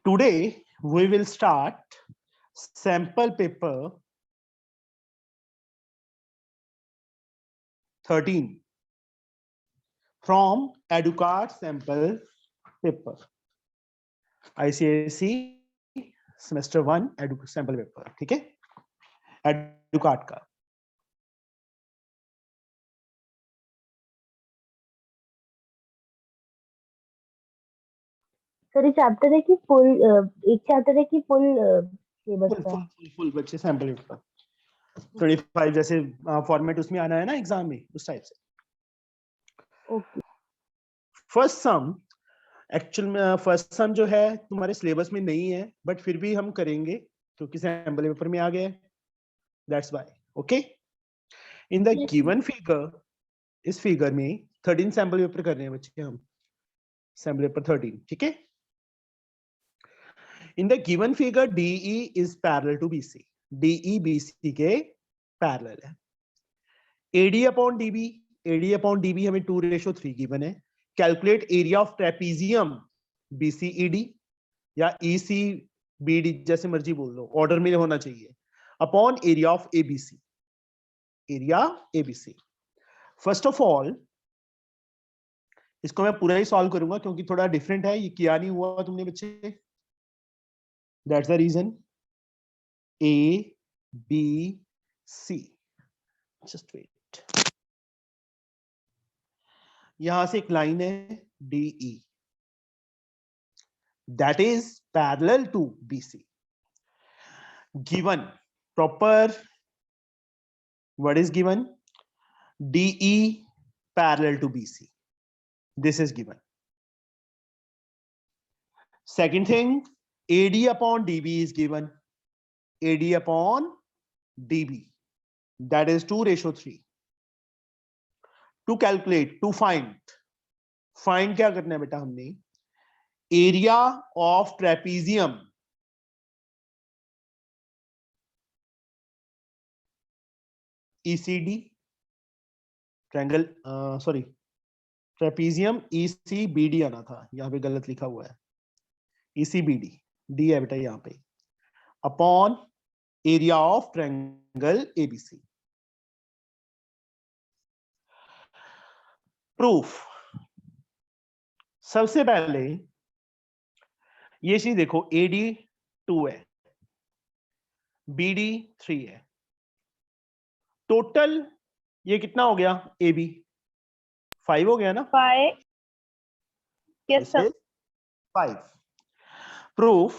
Today we will start sample paper 13 from EduCard sample paper, ICSE semester 1 sample paper. ठीक है, EduCard का. Sir ये chapter है कि फुल एक चैप्टर है कि फुल सिलेबस का? फुल बच्चे सैंपल पेपर 25 जैसे फॉर्मेट उसमें आना है ना एग्जाम में, उस टाइप से. ओके. फर्स्ट सम, एक्चुअल में फर्स्ट सम जो है तुम्हारे सिलेबस में नहीं है, बट फिर भी हम करेंगे क्योंकि सैंपल पेपर में आ गया है. That's why. Okay, in the given figure, इस फिगर में 13 सैंपल पेपर कर रहे हैं बच्चे हम. Sample paper 13. ठीक है. In the given figure, DE is parallel to BC. DE BC के पैरेलल है. AD upon DB हमें 2:3 गिवन है. Calculate area of trapezium BCED या ECBD, जैसे मर्जी बोल लो, ऑर्डर में होना चाहिए, upon area of ABC. Area ABC. First of all इसको मैं पूरा ही सॉल्व करूंगा क्योंकि थोड़ा डिफरेंट है, ये किया नहीं हुआ तुमने बच्चे. That's the reason. A, B, C. Just wait. यहां से एक लाइन है DE. That is parallel to BC. Given proper. What is given? DE parallel to BC. This is given. Second thing, AD upon DB is given. AD upon DB, that is 2:3. To calculate, to find क्या करना है बेटा हमने? Area of trapezium ECD, triangle, sorry, trapezium ECBD आना था, यहां पे गलत लिखा हुआ है. ECBD, D है बेटा यहां पे, upon area of triangle ABC. Proof. सबसे पहले ये चीज देखो, AD 2 है, BD 3 है, टोटल ये कितना हो गया? AB 5 हो गया ना? 5. Yes sir. 5. Proof.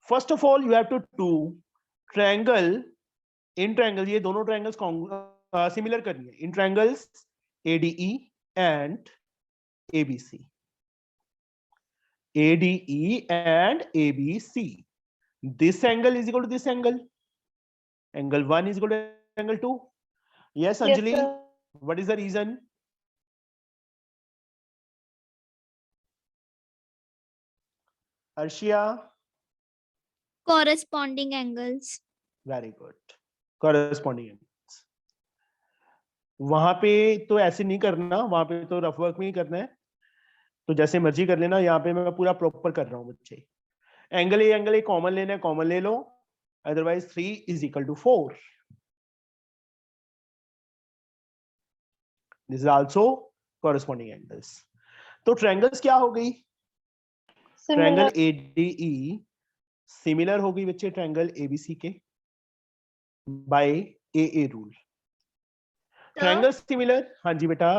First of all, you have to do triangle. In triangle, ये दोनों triangles सिमिलर करनी है. In triangles ADE and ABC. ADE and ABC. This angle is equal to this angle. Angle 1 is equal to angle 2. Yes, Anjali. Yes, what is the reason? Arshia. Corresponding angles. Very good. Corresponding angles. वहां पे तो ऐसे नहीं करना, वहां पे तो rough work में ही करना है, तो जैसे मर्जी कर लेना. यहाँ पे मैं पूरा प्रॉपर कर रहा हूँ बच्चे. एंगल ए कॉमन लेना है, कॉमन ले लो, otherwise 3 is equal to 4. This is also corresponding angles. तो ट्रायंगल्स क्या हो गई? ट्रायंगल ADE सिमिलर हो गई बच्चे ट्रायंगल ABC के by AA rule. Triangle similar. हाँ जी बेटा.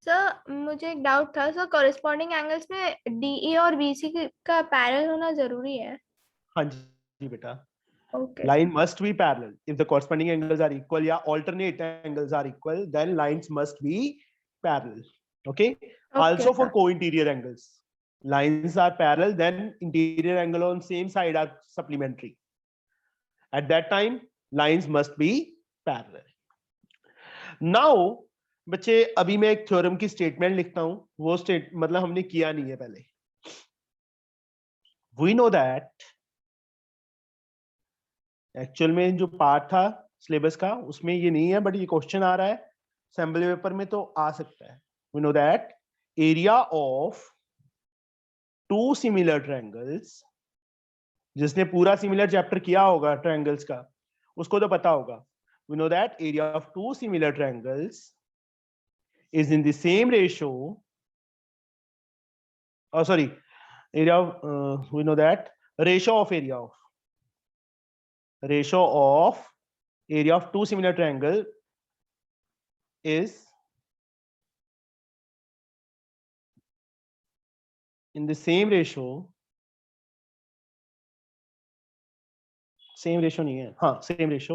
सर मुझे एक डाउट था सर, कॉरेस्पॉन्डिंग एंगल्स में DE और BC का पैरेलल होना जरूरी है? हाँ जी बेटा. Okay. Line must be parallel. If the corresponding angles are equal, या alternate angles are equal, then lines must be parallel. Okay. Also for co-interior angles, lines are parallel, then interior angle on same side are supplementary. At that time, lines must be parallel. Now, बच्चे अभी मैं एक theorem की statement लिखता हूं. वो मतलब हमने किया नहीं है पहले. We know that एक्चुअल में जो पार्ट था सिलेबस का उसमें ये नहीं है, बट ये क्वेश्चन आ रहा है सैंपल पेपर में तो आ सकता है. We know that area of two similar triangles, जिसने पूरा सिमिलर चैप्टर किया होगा ट्रायंगल्स का उसको तो पता होगा. We know that area of two similar triangles is in the same ratio. Oh, sorry, area of we know that ratio of area of two similar triangle is in the same ratio. Same ratio नहीं है, हाँ same ratio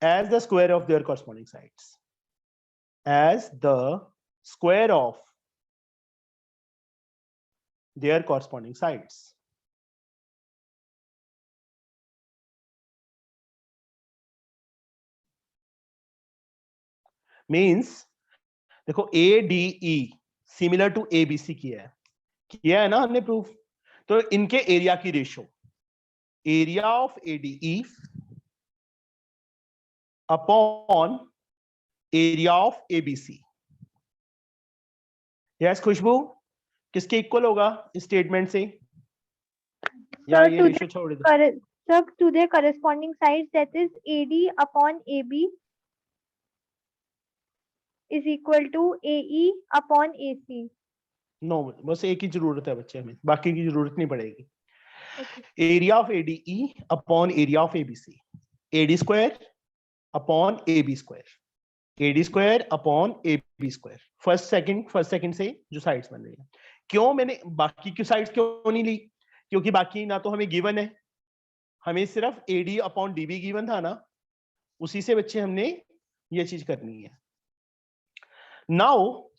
as the square of their corresponding sides. As the square of their corresponding sides. Means देखो ADE similar to ABC किया है ना हमने proof. तो इनके एरिया की ratio, area of ADE upon area of ABC. Yes Khushboo, किसके equal होगा इस स्टेटमेंट से? या ये रेशो छोड़ दो. Sir, to their corresponding sides, that is AD upon AB is equal to AE upon AC. No, बस एक ही जरूरत है बच्चे, हमें बाकी की जरूरत नहीं पड़ेगी. Area of ADE upon area of ABC, AD square upon AB square, AD square upon AB square. First second से जो साइड्स बन रही है. क्यों मैंने बाकी की साइड्स क्यों नहीं ली? क्योंकि बाकी ना तो हमें गिवन है, हमें सिर्फ AD अपॉन DB गिवन था ना, उसी से बच्चे हमने ये चीज करनी है. Now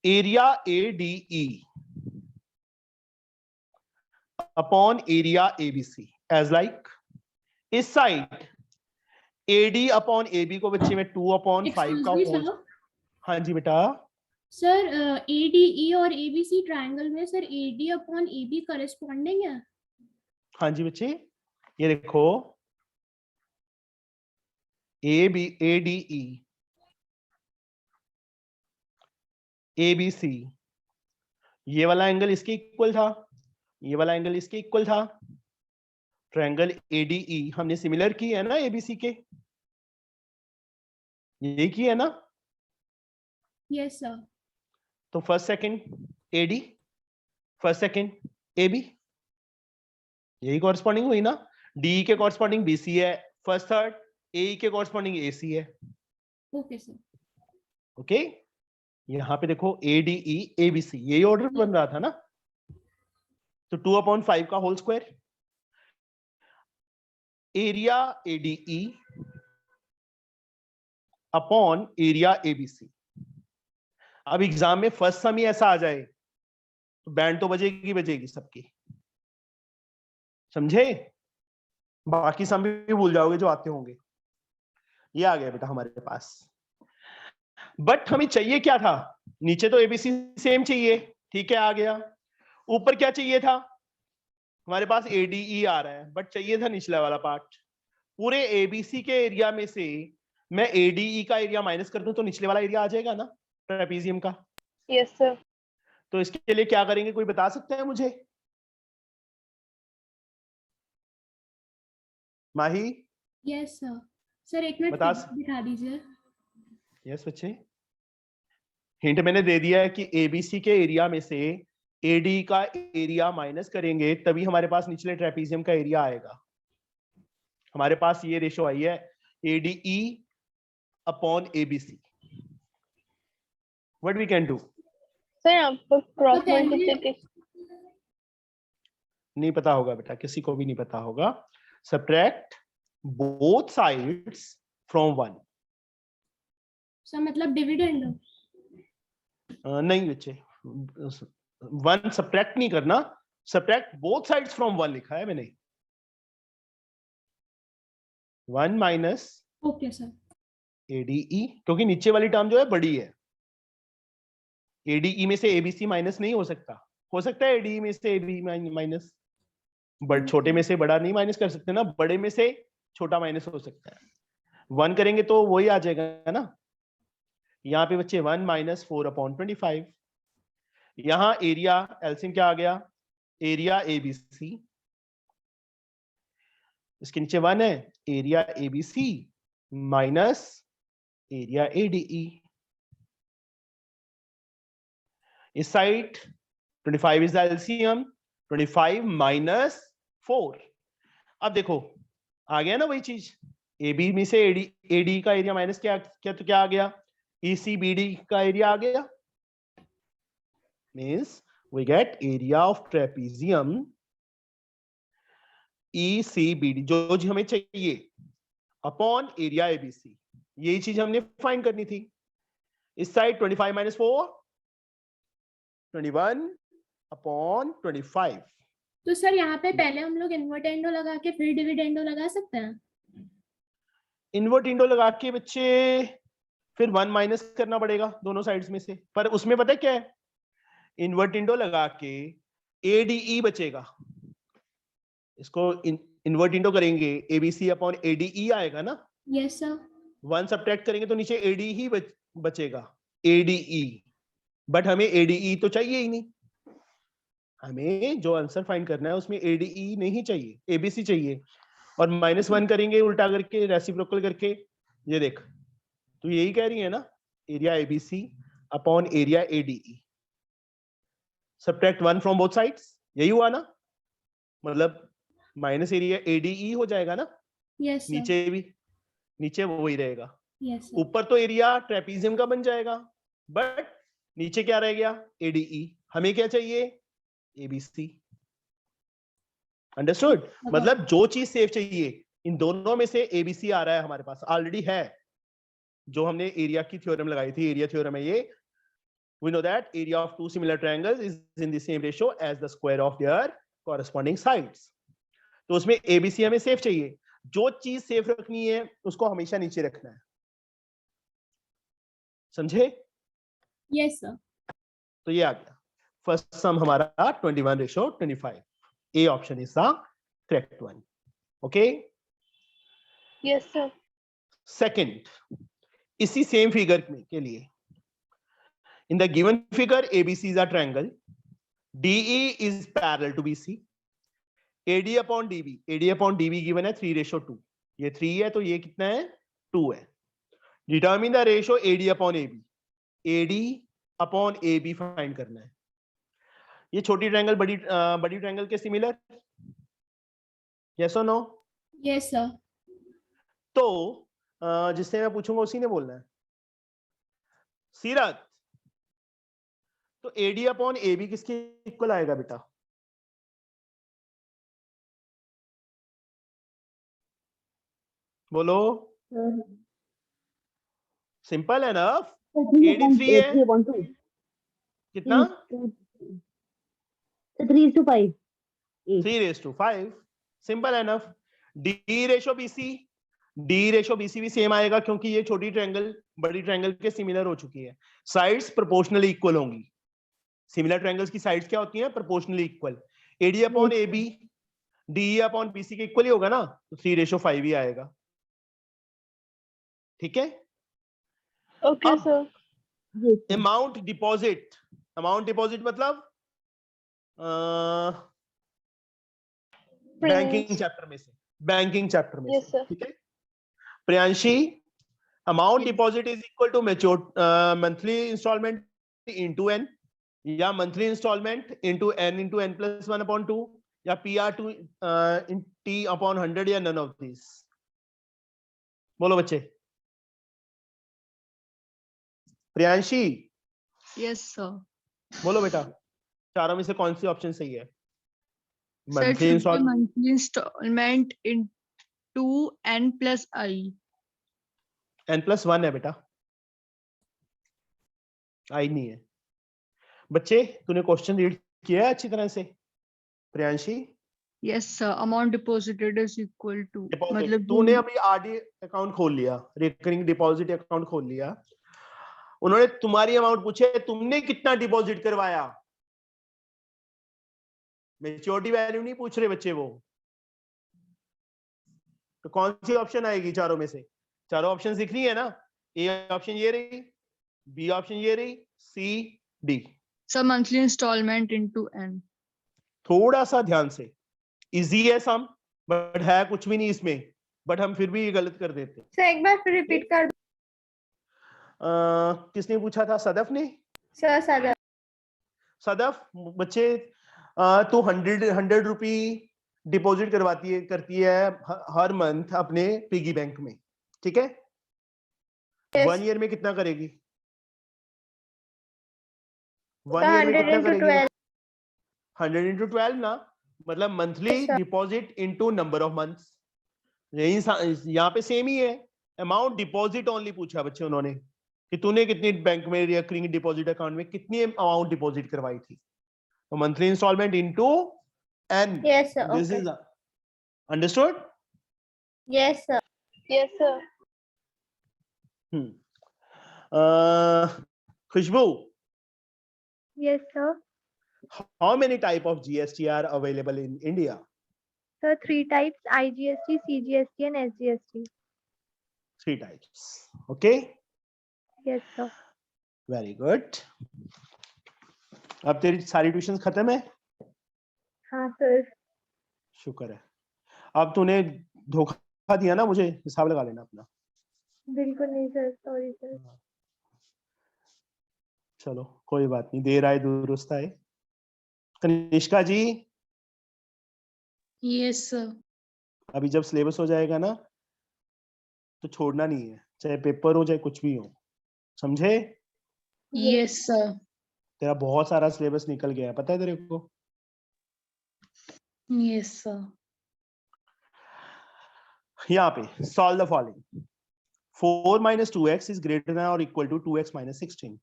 area ADE upon area ABC as like इस साइड AD अपॉन AB को बच्चे में 2/5 का होल. हाँ जी बेटा. सर ADE और ABC ट्रायंगल में sir AD upon AB corresponding है. हाँ जी बच्चे, ये देखो ADE ABC, ये वाला एंगल इसके इक्वल था, ये वाला एंगल इसके इक्वल था. ट्रायंगल ADE हमने सिमिलर की है ना ABC के, ये की है ना. Yes sir. तो first second AD, first second AB, यही कॉरस्पॉन्डिंग हुई ना. DE के कॉरस्पॉन्डिंग BC है, फर्स्ट थर्ड. AE के कॉरस्पॉन्डिंग AC है. Okay sir. ओके, यहाँ पे देखो ADE ABC यही ऑर्डर बन रहा था ना. तो 2/5 का whole square. Area ADE upon area ABC. अब एग्जाम में फर्स्ट सम ही ऐसा आ जाए तो बैंड तो बजेगी सबकी, समझे? बाकी सम भी भूल जाओगे जो आते होंगे. ये आ गया बेटा हमारे पास. बट हमें चाहिए क्या था? नीचे तो ABC सेम चाहिए, ठीक है, आ गया. ऊपर क्या चाहिए था? हमारे पास ADE आ रहा है, बट चाहिए था निचला वाला पार्ट. पूरे ABC के एरिया में से मैं ADE का एरिया माइनस कर दूं तो निचले वाला एरिया आ जाएगा ना ट्रेपेजियम का. Yes sir. तो इसके लिए क्या करेंगे, कोई बता सकते हैं मुझे? माही? Yes sir. सर एक मिनट दिखा दीजिए. यस बच्चे, हिंट मैंने दे दिया है कि ABC के एरिया में से AD का एरिया माइनस करेंगे तभी हमारे पास निचले ट्रेपेजियम का एरिया आएगा. हमारे पास ये रेशो आई है ADE upon ABC. What we can do? Sir आपको क्रॉस मल्टीप्लिकेशन नहीं पता होगा बेटा, किसी को भी नहीं पता होगा. Subtract both sides from 1. Sir मतलब डिविडेंड? नहीं बच्चे, 1 सब्ट्रैक्ट नहीं करना, सब्ट्रैक्ट बोथ साइड्स फ्रॉम 1 लिखा है मैंने. 1 माइनस ओके सर. ADE, क्योंकि नीचे वाली टर्म जो है बड़ी है. ADE में से ABC माइनस नहीं हो सकता. हो सकता है ADE में से AB माइनस, बट छोटे में से बड़ा नहीं माइनस कर सकते ना, बड़े में से छोटा माइनस हो सकता है. 1 करेंगे तो वही आ जाएगा ना. यहाँ पे बच्चे 1 माइनस 4/25. यहां एरिया एलसीएम क्या आ गया, एरिया एबीसी, इसके नीचे 1 है, area ABC minus area ADE. इस साइड 25 इज एलसीएम, 25 माइनस 4। अब देखो आ गया ना वही चीज, एबी में से एडी का एरिया माइनस क्या क्या, तो क्या आ गया, ईसीबीडी का एरिया आ गया, means we get area of trapezium ECBD, जो हमें चाहिए, अपॉन एरिया एबीसी। यही चीज हमने फाइंड करनी थी। इस साइड 25 माइनस 4 21 अपॉन 25। तो सर यहाँ पे पहले हम लोग इन्वर्टेंडो लगा के फिर डिविडेंडो लगा सकते हैं? इन्वर्टेंडो लगा के बच्चे फिर 1 माइनस करना पड़ेगा दोनों साइड्स में से, पर उसमें पता है क्या है, इन्वर्टेंडो लगा के एडीई बचेगा, इसको इन्वर्टेंडो करेंगे एबीसी अपॉन एडीई आएगा ना। Yes sir. 1 सब्ट्रैक्ट करेंगे तो नीचे एडी ही बचेगा, एडीई, बट हमें एडीई तो चाहिए ही नहीं, हमें जो आंसर फाइंड करना है उसमें एडीई नहीं चाहिए, एबीसी चाहिए। और -1 करेंगे उल्टा करके, रेसिप्रोकल करके, ये देख, तो यही कह रही है ना, area ABC upon area ADE, subtract 1 from both sides, यही हुआ ना, मतलब माइनस एरिया एडीई हो जाएगा ना। Yes sir. नीचे भी, नीचे वो वही रहेगा, यस सर। ऊपर तो एरिया ट्रेपीजियम का बन जाएगा, बट नीचे क्या रह गया, एडीई। हमें क्या चाहिए, एबीसी। अंडरस्टूड? मतलब जो चीज सेफ चाहिए, इन दोनों में से एबीसी आ रहा है हमारे पास, ऑलरेडी है, जो हमने एरिया की थ्योरम लगाई थी, एरिया थ्योरम है ये। We know that area of two similar triangles is in the same ratio as the square of their corresponding sides. तो उसमें एबीसी हमें सेफ चाहिए, जो चीज सेफ रखनी है उसको हमेशा नीचे रखना है, समझे? Yes sir. तो ये आ गया फर्स्ट सम हमारा 21:25। A option is the correct one. Okay, yes sir. Second, इसी सेम फिगर के लिए, in the given figure ABC is a triangle, DE is parallel to BC, AD upon DB, AD upon DB given है 3:2, ये 3 है तो ये कितना है, 2 है। Determine the ratio AD upon AB, AD upon AB find करना है। ये छोटी ट्रायंगल बड़ी ट्रायंगल के सिमिलर, यस और नो? Yes sir. तो जिससे मैं पूछूंगा उसी ने बोलना है। सीरत, तो एडी अपॉन एबी किसके इक्वल आएगा बेटा? बोलो, सिंपल है ना, एडी 3 है, 3/2 कितना? 3:5 3:5, simple enough. D ratio BC, D ratio BC भी सेम आएगा, क्योंकि ये छोटी ट्रायंगल बड़ी ट्रायंगल के सिमिलर हो चुकी है, साइड्स प्रोपोर्शनली इक्वल होंगी। सिमिलर ट्रायंगल्स की साइड्स क्या होती हैं, proportionally equal. AD upon AB D upon BC के इक्वल ही होगा ना, तो 3:5 ही आएगा। ठीक है? Okay sir. Amount deposit, amount deposit मतलब बैंकिंग चैप्टर में से, बैंकिंग चैप्टर में Yes, से, sir. ठीक है? Priyanshi, amount deposit is equal to mature monthly instalment into n, या monthly instalment into n plus 1/2, या PR2 इन T अपॉन 100, या नन ऑफ दिस। बोलो बच्चे। Priyanshi, yes sir. बोलो बेटा, चारों में से कौन सी ऑप्शन सही है? Sir monthly instalment, monthly instalment into n plus i। n+1 है बेटा, आई नहीं है। बच्चे, तूने क्वेश्चन रीड किया है अच्छी तरह से? Priyanshi, yes sir, amount deposited is equal to, मतलब तूने अभी आरडी अकाउंट खोल लिया, रिकरिंग डिपॉजिट अकाउंट खोल लिया, उन्होंने तुम्हारी अमाउंट पूछे, तुमने कितना डिपॉजिट करवाया, मैच्योरिटी वैल्यू नहीं पूछ रहे बच्चे वो। तो कौन सी ऑप्शन आएगी चारों में से? चारों ऑप्शन दिख रही है ना, ए ऑप्शन ये रही, बी ऑप्शन ये रही, C D. Sir monthly instalment into n. थोड़ा सा ध्यान से, इजी है सम, बट है कुछ भी नहीं इसमें, बट हम फिर भी ये गलत कर देते हैं। सर एक बार फिर रिपीट कर किसने पूछा था? सदफ ने। सर सदर सदफ बच्चे, तो 100 रुपी डिपॉजिट करती है हर मंथ अपने पिगी बैंक में, ठीक है? Yes. 1 ईयर में कितना करेगी? 1 सर ईयर में 100 कितना into करेगी? 12 100 into 12 ना, मतलब monthly Yes, sir. Deposit into number of months. यहाँ पे सेम ही है, अमाउंट डिपॉजिट ओनली पूछा बच्चे उन्होंने कि तूने कितनी बैंक में रिकरिंग डिपॉजिट अकाउंट में कितनी अमाउंट डिपॉजिट करवाई थी, तो monthly instalment into N. Yes, sir. This Okay. Is understood? Yes, sir. Yes, sir. Khushbu, Yes, sir. how many type of GST are available in India? Sir, 3 types: IGST, CGST, and SGST. 3 types. Okay, Yes, sir. very good. अब तेरी सारी tuitions खत्म है? हाँ sir. शुक्र है। अब तूने धोखा दिया ना मुझे, हिसाब लगा लेना अपना। बिल्कुल नहीं सर, सॉरी सर. चलो कोई बात नहीं, देर आए दुरुस्त आए। कनिष्का जी, यस सर। अभी जब सिलेबस हो जाएगा ना तो छोड़ना नहीं है, चाहे पेपर हो चाहे कुछ भी हो, समझे? Yes sir. तेरा बहुत सारा सिलेबस निकल गया है, पता है तेरे को? Yes sir. यहाँ पे solve the following. 4 minus 2x is greater than or equal to 2x minus 16.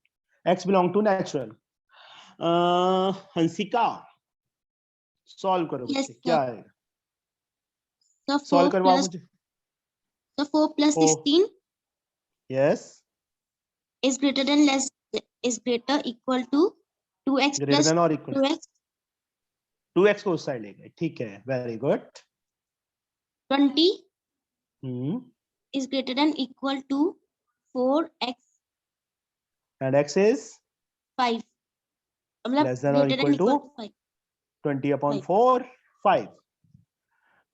x belong to natural. Hansika, solve करो Yes, बच्चे, sir. क्या आएगा? So सॉल्व 4 करवाओ plus मुझे। 4 plus Four. 16 yes, is greater than less is greater equal to 2x greater plus then और equal 2x 2x को उस साइड ले गए, ठीक है, very good. 20 is greater than equal to 4x and x is 5 मतलब less than or greater than equal to equal to 5. 20 upon 4 5।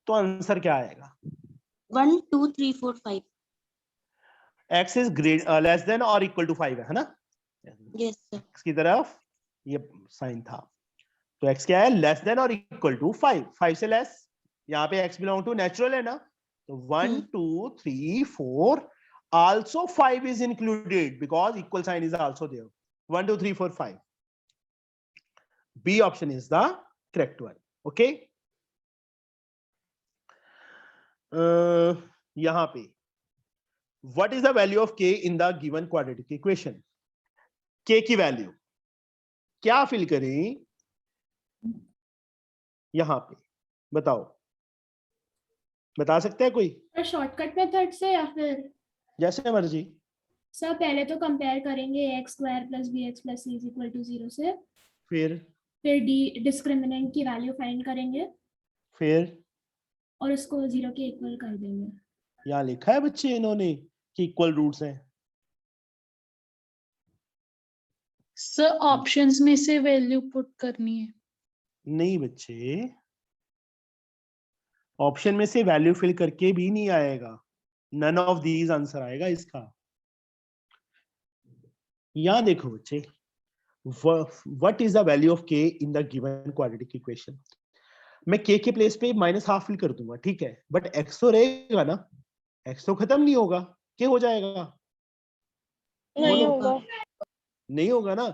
तो आंसर क्या आएगा? 1 2 3 4 5. x is लेस देन और इक्वल टू 5 है ना? Yes sir. x की तरफ ये साइन था, तो x क्या है? लेस देन और इक्वल टू 5, 5 से लेस। यहाँ पे x बिलोंग टू नेचुरल है ना, तो 1 2 3 4 also 5 is included because equal sign is also there. 1 2 3 4 5. B option is the correct one. Okay. यहाँ पे what is the value of k in the given quadratic equation? k की value क्या fill करें यहाँ पे, बताओ, बता सकते हैं कोई? शॉर्टकट मेथड से या फिर जैसे मर्जी। सर पहले तो कंपेयर करेंगे x square plus b x plus c is equal to 0 से, फिर डिस्क्रिमिनेंट की वैल्यू फाइंड करेंगे फिर और उसको 0 के इक्वल कर देंगे। यहाँ लिखा है बच्चे इन्होंने कि इक्वल रूट्स हैं। सर ऑप्शंस में से वैल्यू पुट करनी है। नहीं बच्चे, ऑप्शन में से वैल्यू फिल करके भी नहीं आएगा, नन ऑफ दीज आंसर आएगा इसका। यहां देखो बच्चे, what is the value of k in the given quadratic equation. मैं k के प्लेस पे -12 फिल कर दूंगा, ठीक है, बट x तो रहेगा ना, x तो खत्म नहीं होगा, k हो जाएगा? नहीं होगा. नहीं होगा ना,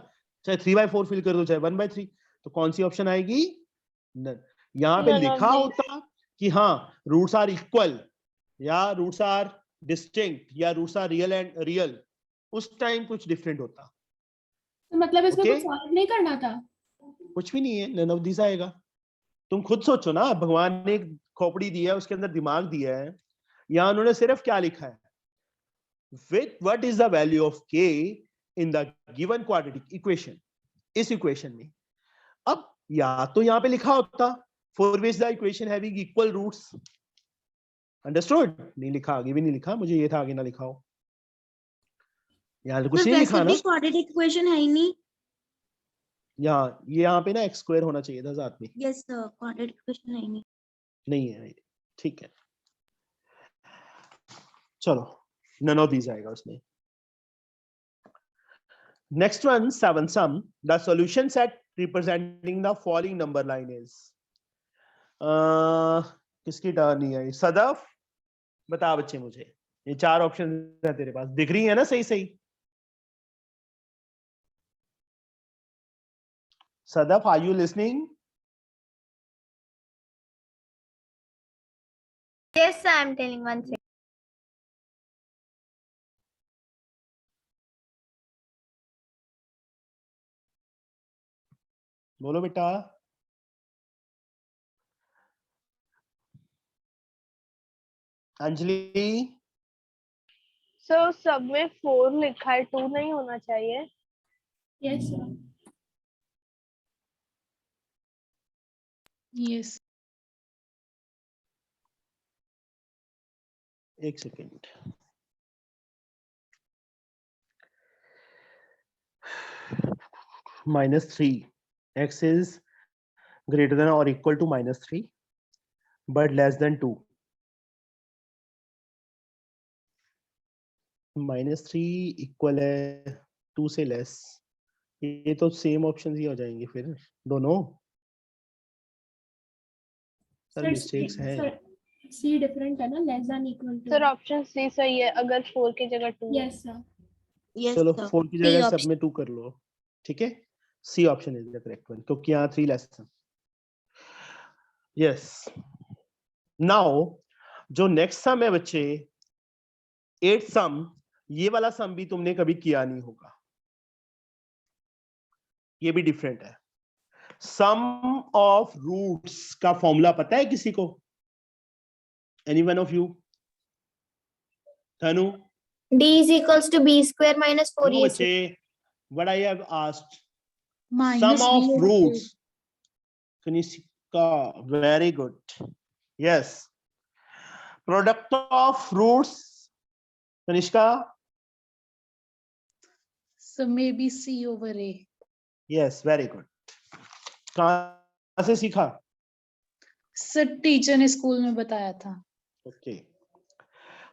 चाहे 3/4 फिल कर दो चाहे 1/3, तो कौन सी ऑप्शन आएगी? यहाँ पे None of लिखा these. होता कि हाँ रूट्स आर इक्वल या रूट्स आर डिस्टिंक्ट या roots are real and real, उस टाइम कुछ डिफरेंट होता। तो मतलब इसमें Okay. कुछ सॉल्व नहीं करना था? कुछ भी नहीं है, नन ऑफ दिस आएगा। तुम खुद सोचो ना, भगवान ने एक खोपड़ी दी है, उसके अंदर दिमाग दिया है, यहाँ उन्होंने सिर्फ क्या लिखा है, with what is the value of k in the given quadratic equation, इस इक्वेशन में। अब या तो यहाँ पे लिखा होता for which the equation having equal roots, understood? नहीं लिखा, आगे भी नहीं लिखा, मुझे ये था आगे ना लिखा हो, यहाँ कुछ तो नहीं लिखा वैसे ना। भी क्वाड्रेटिक इक्वेशन है ही नहीं. यहाँ पे ना x स्क्वायर होना चाहिए था साथ में, Yes, sir. Quadratic equation नहीं. नहीं है, ठीक है, चलो none of these आएगा उसमें. Next one, 7 sum. The solution set representing the following number line is. किसकी टर्न नहीं आई? सदफ बता बच्चे मुझे, ये 4 ऑप्शन है तेरे पास, दिख रही है ना सही सही? Sadaf, are you listening? Yes, sir, I'm telling one second. बोलो बेटा. अंजलि, So सब में 4 लिखा है, 2 नहीं होना चाहिए. Yes, sir. Yes. एक second. -3. X is greater than or equal to -3 but less than 2. -3 equal है 2 से लेस. ये तो सेम ऑप्शन ही हो जाएंगे फिर दोनों. सर मिस्टेक्स हैं. C different है ना, less than equal to. Sir, option C सही है अगर 4 की जगह 2. Yes, sir. Yes, चलो sir. 4 की C जगह सब option. में 2 कर लो, ठीक है. C option is the correct one, क्योंकि यहाँ 3 लेस था. यस. नाउ जो नेक्स्ट सम है बच्चे, 8 सम, ये वाला सम भी तुमने कभी किया नहीं होगा, ये भी डिफरेंट है. सम ऑफ रूट्स का फॉर्मूला पता है किसी को? Any one of you? Tanu? D is equals to B square minus 4AC. बच्चे, what I have asked, Minus sum of B over roots. Kanishka, very good. Yes. Product of roots. Kanishka? So maybe C over A. Yes, very good. कहाँ से सीखा? Sir teacher ने school में बताया था. Okay.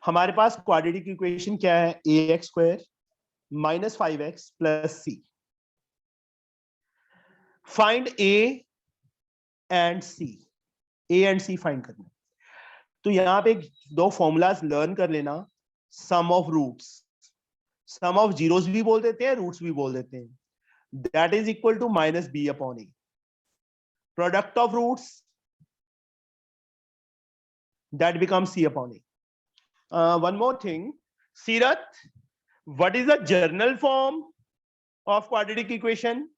हमारे पास quadratic equation क्या है? ax square minus 5x plus c. Find a and c. a and c find करना. तो यहाँ पे 2 फॉर्मूलाज लर्न कर लेना. Sum of roots, sum of zeros भी बोल देते हैं, रूट्स भी बोल देते हैं. That is equal to -b upon a. Product of roots, that becomes c upon a. One more thing, Sirat, what is the general form of quadratic equation?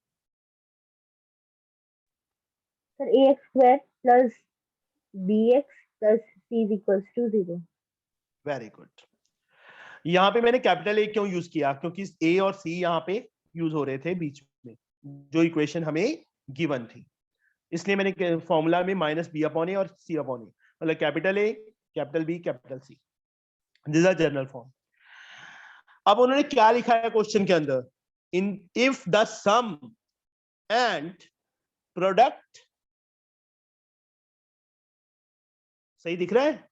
Sir, ax square plus bx plus c is equals to 0. Very good. यहाँ पे मैंने capital A क्यों use किया? क्योंकि ए और सी यहाँ पे use हो रहे थे बीच में, जो इक्वेशन हमें गिवन थी, इसलिए मैंने फॉर्मूला में -b अपॉन ए और c अपॉन ए, मतलब capital A, capital B, capital C. This are general form. अब उन्होंने क्या लिखा है क्वेश्चन के अंदर? In if the sum and product, सही दिख रहा है?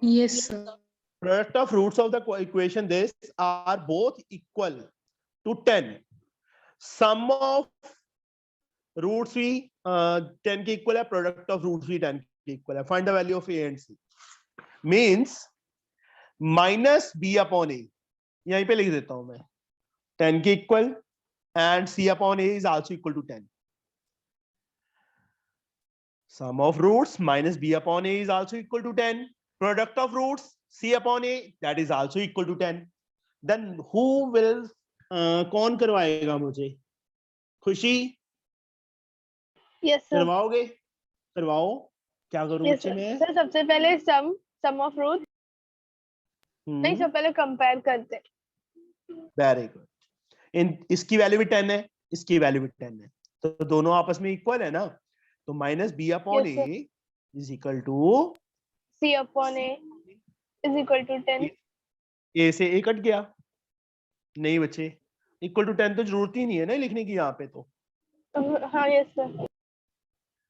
Yes, sir. Product of roots of the equation this are both equal to 10. Sum of roots भी 10 के इक्वल है, प्रोडक्ट ऑफ रूट्स भी 10 के इक्वल है. Find the value of a and c. Means -b upon a, यहीं पे लिख देता हूं मैं, 10 के equal and c upon a is also equal to 10. Sum of roots -b upon a is also equal to 10. Product of roots c upon a, that is also equal to 10. Then who will कौन करवाएगा मुझे? खुशी? Yes, sir. करवाओगे? करवाओ. क्या करूं Yes, बच्चे sir. मैं? Sir, सबसे पहले सम ऑफ रूट नहीं, सब पहले कंपेयर करते. Very good. इन इसकी वैल्यू भी 10 है, इसकी वैल्यू भी 10 है, तो दोनों आपस में इक्वल है ना. तो -b upon Yes, a is equal to C upon A is equal to 10. a से a कट गया. नहीं बच्चे, इक्वल टू 10 तो जरूरत ही नहीं है ना लिखने की यहाँ पे तो। हाँ यस सर।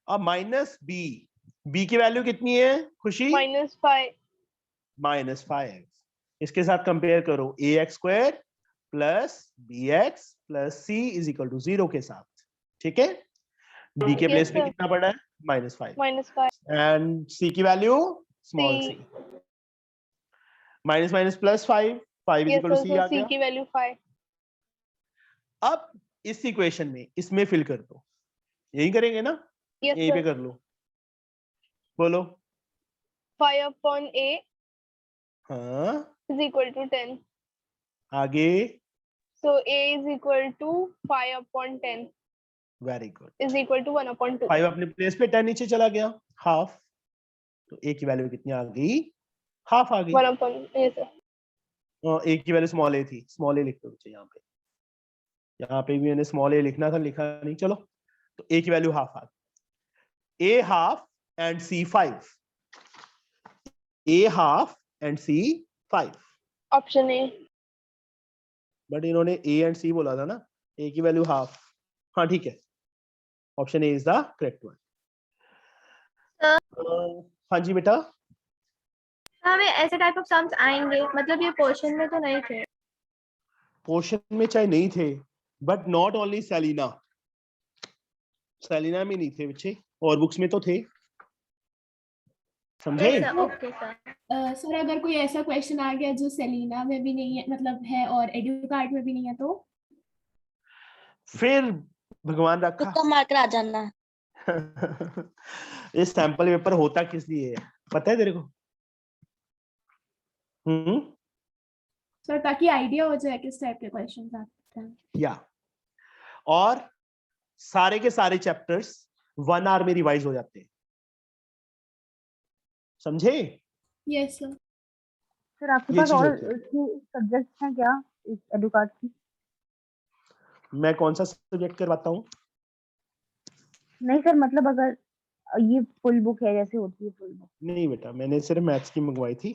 अब माइनस बी की वैल्यू कितनी है खुशी? -5। -5। इसके साथ कंपेयर करो ax² plus bx plus c is equal to 0 के साथ, ठीक है। b के Yes, प्लेस पे sir. कितना पड़ा है? -5 -5। एंड c की वैल्यू small C. c। Minus minus plus 5 is Yes equal to sir, c so आ C गया। की वैल्यू 5। अब इस इक्वेशन में इसमें फिल कर दो, यही करेंगे ना? Yes यहीं पे sir. कर लो, बोलो। 5/a हाँ is equal to 10. आगे। So a is equal to 5/10 very good. is equal to 1/2. 5 अपने प्लेस पे 10 नीचे चला गया, हाफ। तो a की वैल्यू कितनी आ गई? हाफ आ गई। 1/, yes sir. और a की वैल्यू स्मॉल a थी, स्मॉल a लिख दो बच्चे यहाँ पे। यहाँ पे भी मैंने स्मॉल a लिखना था, लिखा नहीं, चलो। तो a की वैल्यू हाफ आ गई। a half and c 5। a half and c 5। Option A. But इन्होंने a एंड c बोला था ना, a की वैल्यू हाफ। हाँ ठीक है, option A is the correct one. हाँ जी बेटा। हमें ऐसे टाइप ऑफ सम्स आएंगे, मतलब ये पोर्शन में तो नहीं थे। पोर्शन में चाहे नहीं थे, but not only Selina, Selina में नहीं थे बच्चे, और बुक्स में तो थे, समझे? Okay sir. सर अगर कोई ऐसा क्वेश्चन आ गया जो सेलिना में भी नहीं है, मतलब है और एडुकार्ड में भी नहीं है, तो फिर भगवान रखा। तुक्का मारकर आ जाना। ये सैंपल पेपर होता किस लिए है पता है तेरे को? सर ताकि आइडिया हो जाए किस टाइप के क्वेश्चन आते हैं। या और सारे के सारे चैप्टर्स 1 आवर में रिवाइज हो जाते हैं, समझे? Yes sir. सर आपके ये पास चीज और होती है। सब्जेक्ट्स हैं क्या इस एडुकार्ड की? मैं कौन सा सब्जेक्ट करवाता हूँ? नहीं सर, मतलब अगर ये फुल बुक है जैसे होती है फुल बुक। नहीं बेटा, मैंने सिर्फ मैथ्स की मंगवाई थी,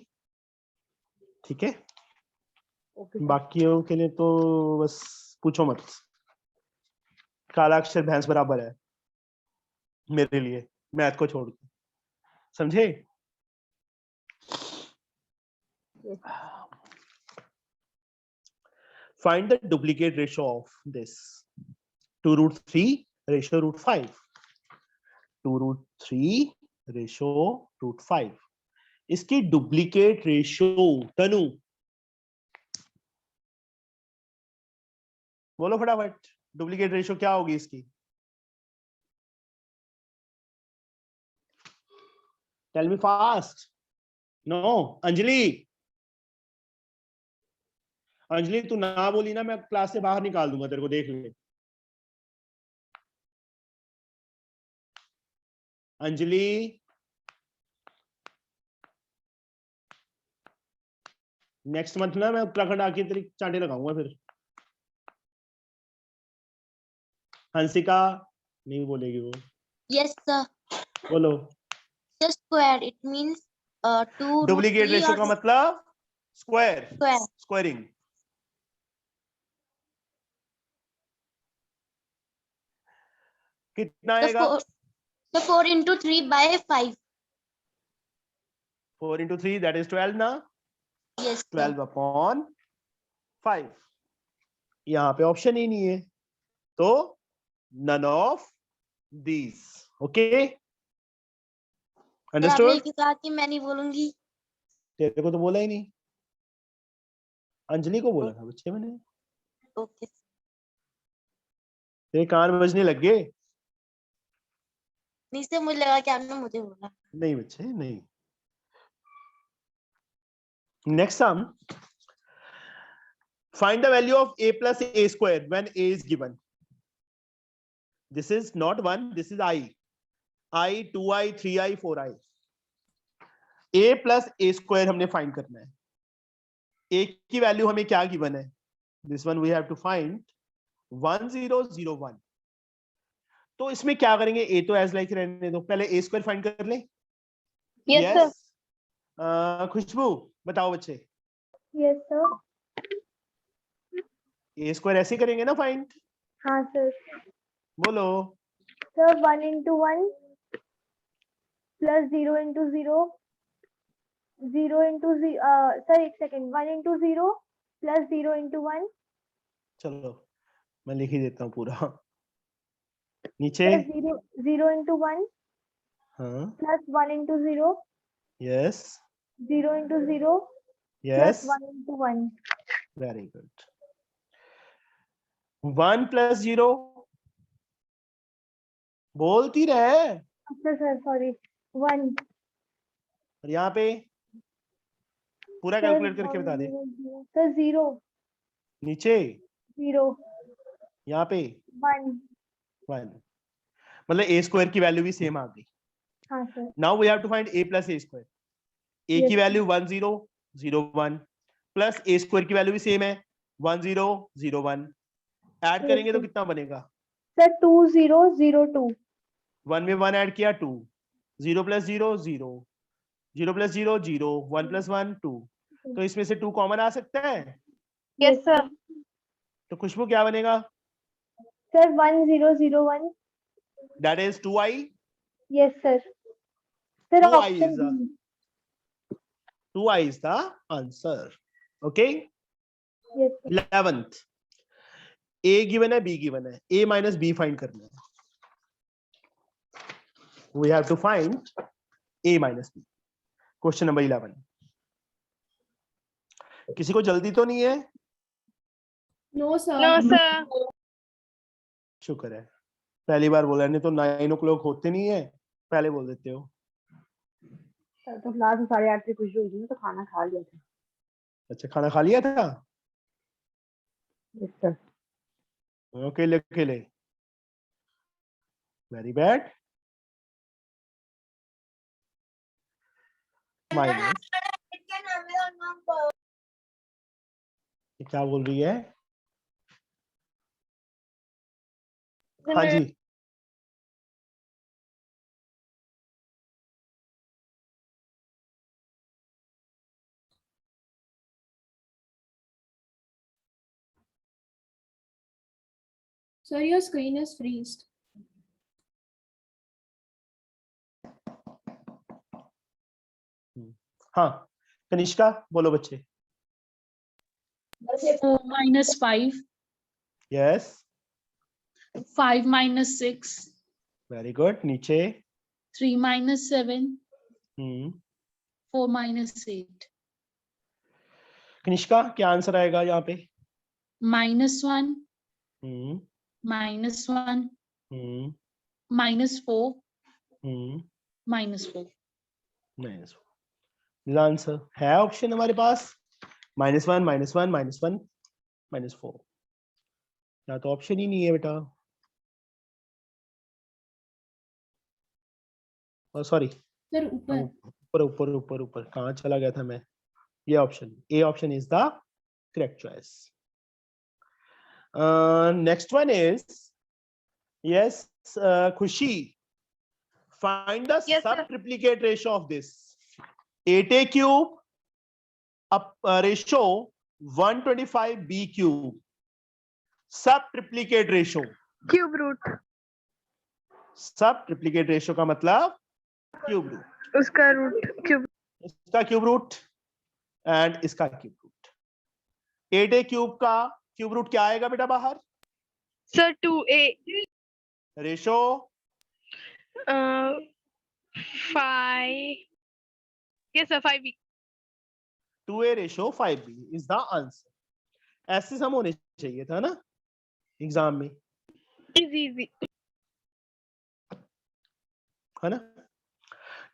ठीक है। Okay sir. बाकियों के लिए तो बस पूछो मत, काला अक्षर भैंस बराबर है मेरे लिए, मैथ को छोड़ के, समझे? Find the duplicate ratio of this 2√3 ratio √5, 2√3 ratio √5। इसकी डुप्लीकेट रेशियो तनु बोलो फटाफट, डुप्लीकेट रेशियो क्या होगी इसकी? Tell me fast. No Anjali, Anjali तू ना बोली ना, मैं क्लास से बाहर निकाल दूंगा तेरे को, देख ले। अंजलि, नेक्स्ट मंथ ना मैं उत्तराखंड आके तेरी चांटे लगाऊंगा फिर। हंसिका नहीं बोलेगी वो। Yes sir. बोलो। Just square. It means 2 duplicate √3 ratio or का मतलब स्क्वायर, square. स्क्वायरिंग। कितना So आएगा? 4 into 3 by 5. 4 into 3 that is 12 ना? Yes sir. 12 upon 5। यहाँ पे ऑप्शन ही नहीं है, तो none of these। ओके, आपने अंडरस्टूड? की कहा कि मैं नहीं बोलूंगी। तेरे को तो बोला ही नहीं, अंजलि को बोला था बच्चे मैंने। ओके। तेरे कान बजने लग गए। नहीं से मुझे लगा कि आपने मुझे बोला। नहीं बच्चे नहीं। Next sum, find the value of a plus a square when a is given। this is not 1, this is i 2i 3i 4i। a plus a square हमने फाइंड करना है। a की वैल्यू हमें क्या गिवन है? This one we have to find 1001। तो इसमें क्या करेंगे? a तो एज लाइक रहने दो, पहले a स्क्वायर फाइंड कर ले। Yes sir. खुशबू बताओ बच्चे। Yes sir. ए स्क्वायर ऐसे करेंगे ना फाइंड, हाँ सर। बोलो। Sir 1 into 1 plus 0 into 0, 0 into 0, sir एक सेकेंड, 1 into 0 plus 0 into 1, चलो मैं लिख ही देता हूँ पूरा। नीचे plus 0 into 1 हाँ, plus 1 into 0, yes 0 into 0 yes, plus 1 into 1. Very good. 1 plus 0, बोलती रहे। अच्छा सर, सॉरी, 1. और यहाँ पे पूरा कैलकुलेट करके बता दे। सर 0, नीचे 0, यहाँ पे 1. 1, मतलब ए स्क्वायर की वैल्यू भी सेम आ गई। हाँ sir. Now we have to find a plus a square. A Yes, की वैल्यू 1 0 0 1 प्लस ए स्क्वायर की वैल्यू भी सेम है 1 0 0 1। ऐड Yes, करेंगे तो sir. कितना बनेगा? सर 2 0 0 2. 1 में 1 ऐड किया 2, 0 प्लस 0 0, 0 प्लस 0 0, 1 प्लस 1 2। तो इसमें से 2 कॉमन आ सकता है। Yes sir. तो खुशबू क्या बनेगा? Sir 1 0 0 1. That is 2i। Yes sir. Sir 2i option is the 2i is the answer. Okay. Yes sir. 11th, a given है, b given है, a minus b find करना है। We have to find a minus b. Question number 11. किसी को जल्दी तो नहीं है? No sir. No sir. शुक्र है, पहली बार बोला, नहीं तो 9 o'clock होते नहीं है, पहले बोल देते हो। सर तो क्लास 8:30 से कुछ हुई थी, तो खाना खा लिया था। अच्छा, खाना खा लिया था? Yes sir. अकेले अकेले, वेरी बैड। माइनस, क्या बोल रही है? हाँ जी, Sir, your screen is freezed. हाँ कनिष्का बोलो बच्चे। minus 5, yes 5 minus 6, very good. नीचे 3 minus 7, 4 minus 8, कनिष्का क्या आंसर आएगा यहाँ पे? minus 1, हम्म minus 1, हम्म minus 4, हम्म minus 4. माइनस आंसर है ऑप्शन हमारे पास -1 -1 -1 -4। या तो ऑप्शन ही नहीं है बेटा। सॉरी, सर ऊपर। ऊपर ऊपर ऊपर ऊपर कहाँ चला गया था मैं? ये option, A option is the correct choice. Next one is yes खुशी, find the Yes, sir. sub triplicate ratio of this 8a cube up ratio 125b cube, sub triplicate ratio। Cube root, sub triplicate ratio का मतलब cube root, उसका root cube. इसका cube root and इसका cube root. 8a cube का cube root क्या आएगा बेटा बाहर? Sir 2a, ratio 5, yes sir, 5b. 2a ratio 5b is the answer. ऐसे सम होने चाहिए था ना एग्जाम में, इजी। है ना?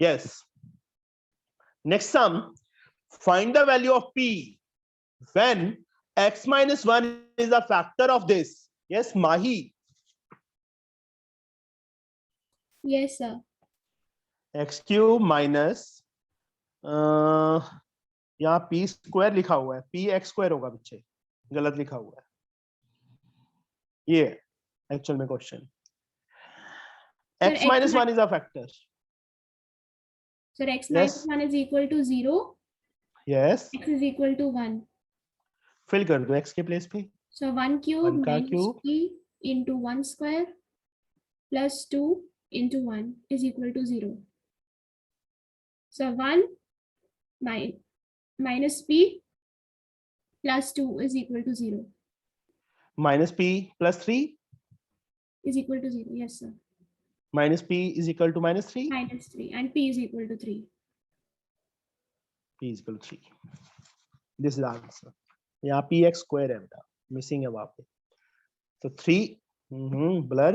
Yes. Next sum, find the value of p when x minus 1 is a factor of this। Yes Mahi, Yes sir. x cube minus यहाँ p square लिखा हुआ है, p x स्क्वायर होगा बच्चे, गलत लिखा हुआ है। ये एक्चुअल में question, x Sir, minus 1 is a factor। Sir, x Yes. minus 1 is equal to 0. Yes, X is equal to 1. Fill कर दो x के प्लेस पे। So 1 cube 1 का minus cube p into 1 square plus 2 into 1 is equal to 0. So 1 minus p plus 2 is equal to 0. minus p plus 3 Is equal to 0. Yes, sir. minus p is equal to minus 3. Minus 3 and p is equal to 3. P is equal to 3. This is the answer. यहाँ px square है बेटा, missing है वहाँ पे. So 3 blur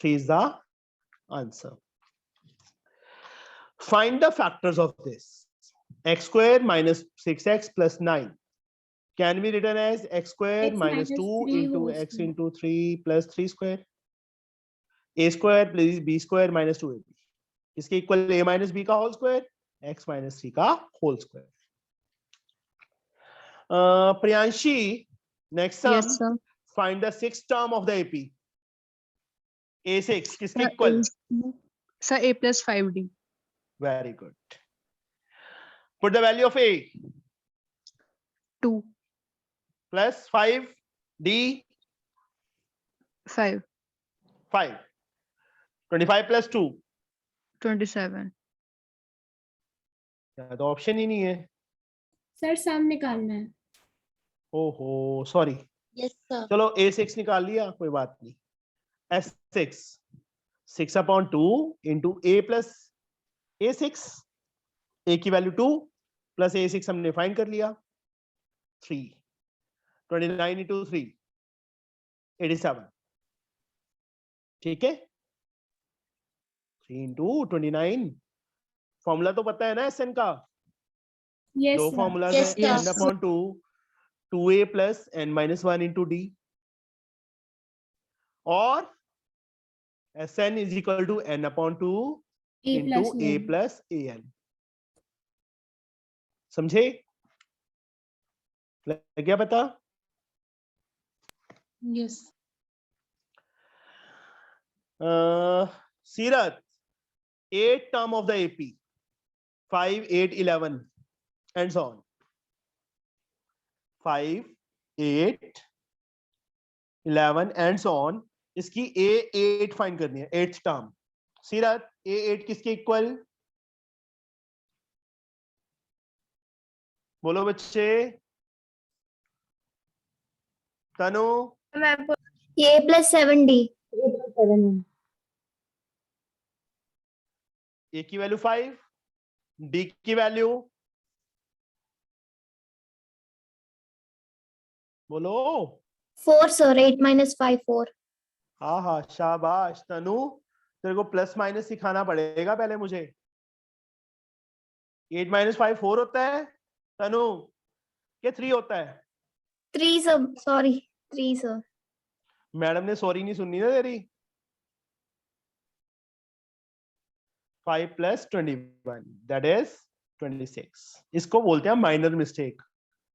3 is the answer. Find the factors of this. X square minus 6x plus 9 can be written as x square X minus minus 2 3 into whole x square. into 3 plus 3 square. A square plus b square minus 2ab. इसके equal a minus b का whole square, x minus 3 का whole square. Priyanshi, next sum, Yes, sir. find the sixth term of the AP. A6 किसके Sir, equal? Sir, a plus 5d. Very good. Put the value of a 2, plus 5d 5, 5. 25 plus 2. 27. या तो option ही नहीं है. Sir सम निकालना है. ओहो sorry. Yes, sir. चलो A6 निकाल लिया, कोई बात नहीं. S6 6/2 into a plus A6. a की वैल्यू 2 प्लस A6 हमने फाइंड कर लिया 3. 29 into 3 87. ठीक है. 3 into 29. फॉर्मूला तो पता है ना SN का. Yes, दो sir. फॉर्मूलाज Yes, है. sir. n/2 2a plus n minus 1 into d और Sn is equal to n/2 A into plus a one. plus an. समझे? लग गया पता? Yes. Sirat, 8 term of the AP, 5, 8, 11 and so on. 5, 8, 11 and so on. इसकी A8 find करनी है, 8th term. सीरत, A8 किसके इक्वल? बोलो बच्चे. तनु, मैं A plus 7D. A की वैल्यू 5, D की वैल्यू बोलो. 4, sir. 8 minus 5, 4. हाँ हाँ शाबाश. तनु, तेरे को प्लस माइनस सिखाना पड़ेगा पहले मुझे. 8 minus 5 4 होता है. तनु, क्या 3 होता है? 3, sir. Sorry. 3, sir. मैडम ने सॉरी नहीं सुननी ना तेरी. 5 plus 21 that is 26. इसको बोलते हैं माइनर मिस्टेक.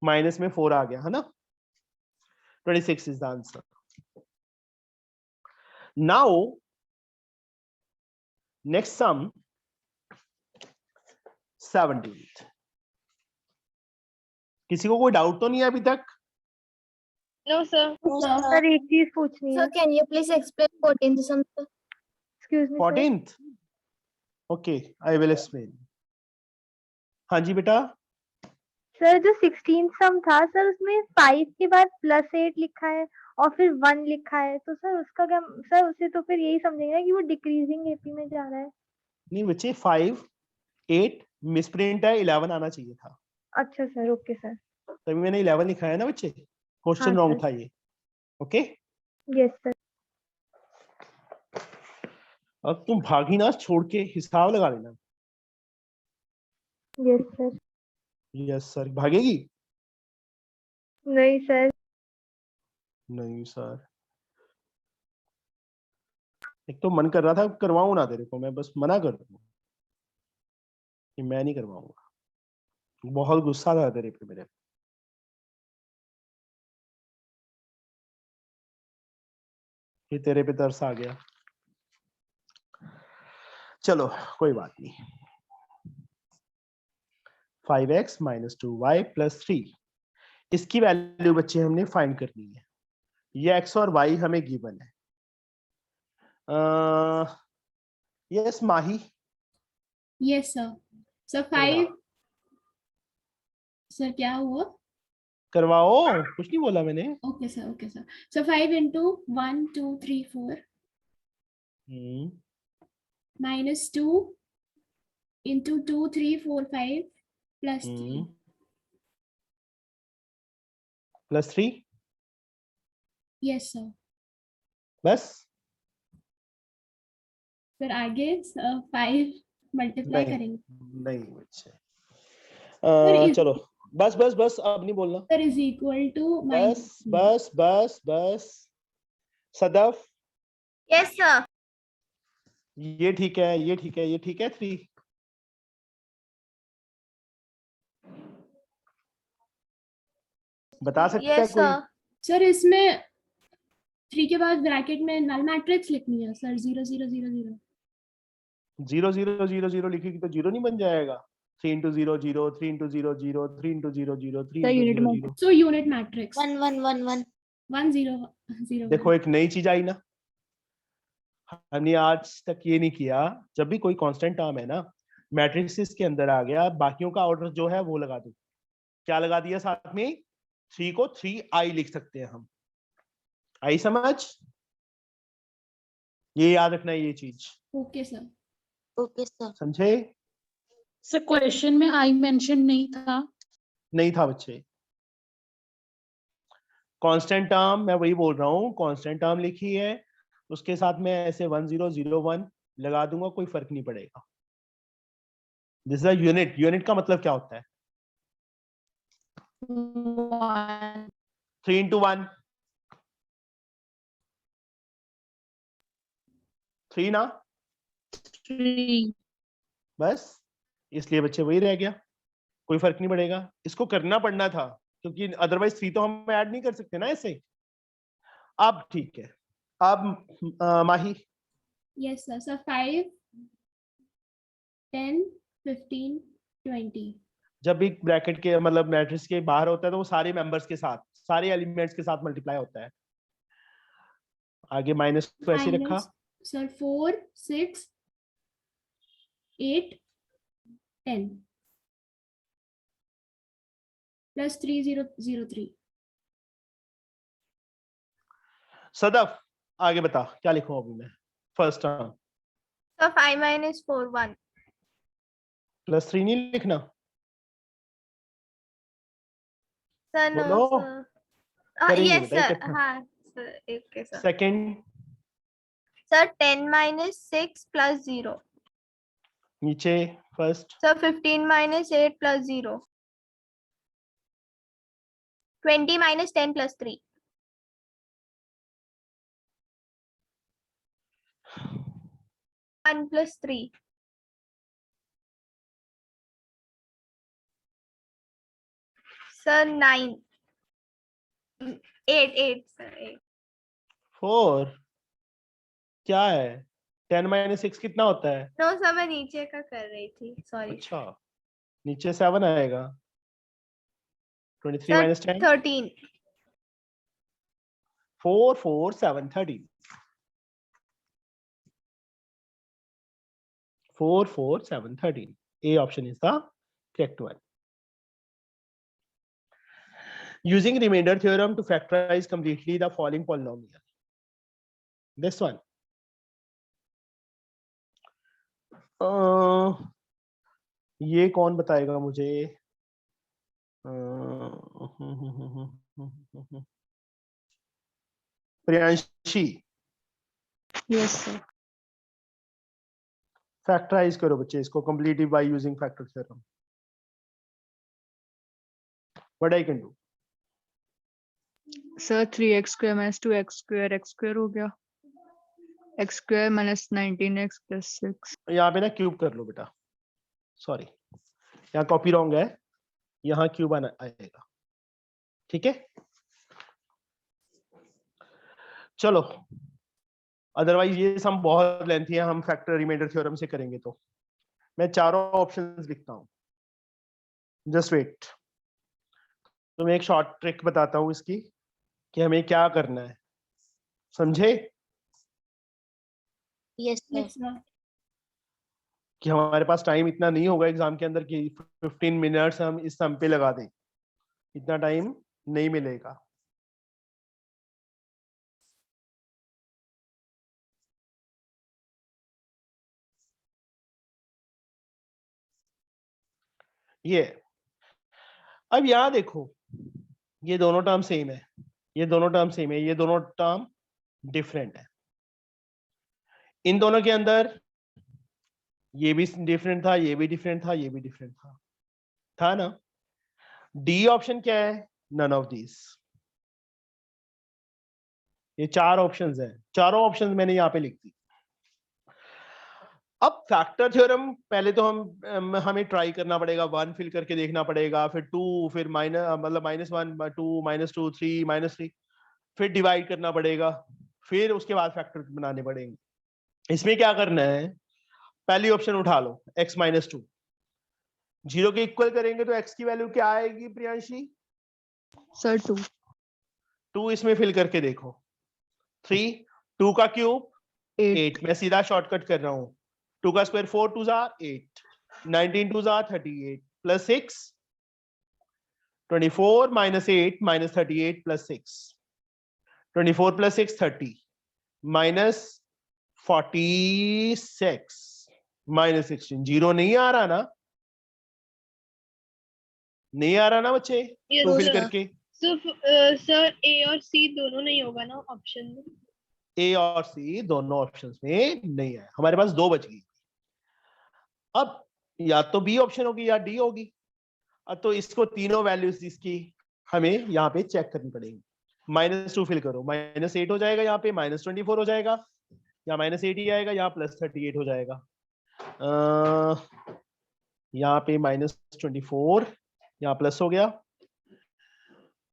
माइनस में 4 आ गया है ना. 26 is the answer. Now next sum 17th. किसी को कोई डाउट तो नहीं है अभी तक? No sir. सर एक चीज पूछनी है. Sir, can you please explain 14th sum, sir? Excuse me. 14th. Okay, I will explain. हाँ जी बेटा. सर जो 16 सम था सर उसमें 5 के बाद +8 लिखा है और फिर 1 लिखा है, तो सर उसका क्या सर? उसे तो फिर यही समझेंगे ना कि वो डिक्रीजिंग एपी में जा रहा है. नहीं बच्चे 5, 8 मिसप्रिंट है. 11 आना चाहिए था. अच्छा सर. Okay sir. तभी मैंने 11 लिखा है ना बच्चे. क्वेश्चन हाँ, रॉन्ग सर. था ये. ओके. Yes sir. अब तुम भागी ना, छोड़ के हिसाब लगा लेना. Yes sir. Yes sir. भागेगी? नहीं सर. नहीं सर. एक तो मन कर रहा था करवाऊं ना तेरे को, मैं बस मना कर दूं कि मैं नहीं करवाऊंगा. बहुत गुस्सा था तेरे पे मेरे. ये तेरे पे तरस आ गया. चलो कोई बात नहीं. 5x minus 2y plus 3 इसकी वैल्यू बच्चे हमने फाइंड करनी है। ये x और y हमें गिवन है। यस माही, Yes, sir. So 5. Sir, क्या हुआ? करवाओ, कुछ नहीं बोला मैंने। Okay, sir. Okay, sir. So 5 into 1, 2, 3, 4 minus 2 into 2, 3, 4, 5 plus 3. Plus 3 Yes, sir. बस। फिर आगे 5 मल्टीप्लाई नहीं करेंगे। नहीं बच्चे, Sir, चलो बस बस बस, अब नहीं बोलना। sir is equal to minus बस बस बस बस। Sadaf, Yes, sir. ये ठीक है, ये ठीक है, ये ठीक है। 3 बता सकता है Yes, कोई? sir. सर इसमें 3 के बाद ब्रैकेट में नल मैट्रिक्स लिखनी है सर। 0 0 0 0। 0 0 0 0 लिखेगी तो 0 नहीं बन जाएगा। 3 into 0 0, 3 into 0 0, 3 into 0 0, 3 The into unit 0 matrix. 0। So unit matrix 1 1 1 1 1 0 0। देखो एक नई चीज आई ना, हमने आज तक ये नहीं किया। जब भी कोई कांस्टेंट टर्म है ना, मैट्रिक्स के अंदर आ गया, बाकियों का ऑर्डर जो है वो लगा दो। क्या लगा दिया साथ में? 3 को 3i लिख सकते हैं हम। आई समझ? ये याद रखना है ये चीज। Okay sir. Okay sir. समझे? सर क्वेश्चन में आई मेंशन नहीं था। नहीं था बच्चे। कांस्टेंट टर्म मैं वही बोल रहा हूँ, कांस्टेंट टर्म लिखी है, उसके साथ में ऐसे 1 0 0 1 लगा दूंगा, कोई फर्क नहीं पड़ेगा। This is unit. यूनिट का मतलब क्या होता है? 3 into 1 3 ना, 3 बस इसलिए बच्चे वही रह गया, कोई फर्क नहीं पड़ेगा। इसको करना पड़ना था क्योंकि अदरवाइज 3 तो हम ऐड नहीं कर सकते ना ऐसे। अब ठीक है। अब माही, यस सर। सर 5 10 15 20। जब भी ब्रैकेट के मतलब मैट्रिक्स के बाहर होता है तो वो सारे मेंबर्स के साथ, सारे एलिमेंट्स के साथ मल्टीप्लाई होता है। आगे माइनस को ऐसे रखा। Sir 4 6 8 10 plus 3 0 0 3। सदफ आगे बता क्या लिखूं अभी मैं? First term So 5 minus 4 1. Plus 3 नहीं लिखना। Sir, no, बोलो। sir. करेंगे Yes, बेटा sir. इकट्ठा। हाँ, sir. Okay, sir. Second Sir, 10 minus 6 plus 0. नीचे first. Sir, 15 minus 8 plus 0. 20 minus 10 plus 3. One plus 3. Sir, 9. 8, sir. 8. 4 क्या है? 10 minus 6 कितना होता है? No, sir, मैं नीचे का कर रही थी. Sorry. अच्छा, नीचे 7 आएगा। 23 Sir, minus 10 13. 4 4 7 13। 4 4 7 13। A option is the correct one. Using remainder theorem to factorize completely the following polynomial. This one. ये कौन बताएगा मुझे? Priyanshi, Yes, sir. फैक्टराइज करो बच्चे इसको completely by using factor theorem. What I can do? Sir, 3x square minus 2x square हो गया. X square minus 19x plus 6. यहाँ पे ना क्यूब कर लो बेटा, सॉरी यहाँ कॉपी रॉन्ग है, यहाँ क्यूब आएगा। ठीक है, चलो अदरवाइज ये सम बहुत लेंथी है, हम फैक्टर रिमाइंडर थ्योरम से करेंगे। तो मैं चारों ऑप्शंस लिखता हूं, जस्ट वेट। तो मैं एक शॉर्ट ट्रिक बताता हूँ इसकी कि हमें क्या करना है, समझे? Yes, sir. Yes, sir. कि हमारे पास टाइम इतना नहीं होगा एग्जाम के अंदर कि 15 मिनट्स हम इस सम पे लगा दें, इतना टाइम नहीं मिलेगा। ये अब यहाँ देखो, ये दोनों टर्म सेम है, ये दोनों टर्म सेम है, ये दोनों टर्म डिफरेंट है। इन दोनों के अंदर ये भी डिफरेंट था, ये भी डिफरेंट था, ये भी डिफरेंट था ना? डी ऑप्शन क्या है? None of these. ये 4 ऑप्शंस हैं, चारों ऑप्शंस मैंने यहाँ पे लिख दी। अब फैक्टर थ्योरम पहले तो हमें ट्राई करना पड़ेगा, 1 फिल करके देखना पड़ेगा, फिर 2, फिर माइनस मतलब -1, -2, -2, 3, -3, फिर डिवाइड करना पड़ेगा, फिर उसके बाद फैक्टर बनाने पड़ेंगे। इसमें क्या करना है, पहली ऑप्शन उठा लो, x -2, 0 के इक्वल करेंगे तो x की वैल्यू क्या आएगी प्रियांशी? सर 2। 2 इसमें फिल करके देखो। 3, 2 का क्यूब 8, मैं सीधा शॉर्टकट कर रहा हूँ। 2 का square 4 2 8, 19 2 38 plus 6, 24 -8 -38 plus 6, 24 plus 6 30 minus 46 -16। 0 नहीं आ रहा ना? नहीं आ रहा ना बच्चे? तो फिल करके सर ए और सी दोनों नहीं होगा ना ऑप्शन में? ए और सी दोनों ऑप्शंस में नहीं है, हमारे पास 2 बच गई। अब या तो बी ऑप्शन होगी या डी होगी। अब तो इसको तीनों वैल्यूज इसकी हमें यहाँ पे चेक करनी पड़ेगी। -2 फिल करो, -8 हो जाएगा, यहाँ पे -24 हो जाएगा, या -8 ही आएगा, यहाँ +38 हो जाएगा। यहाँ पे -24, यहाँ प्लस हो गया,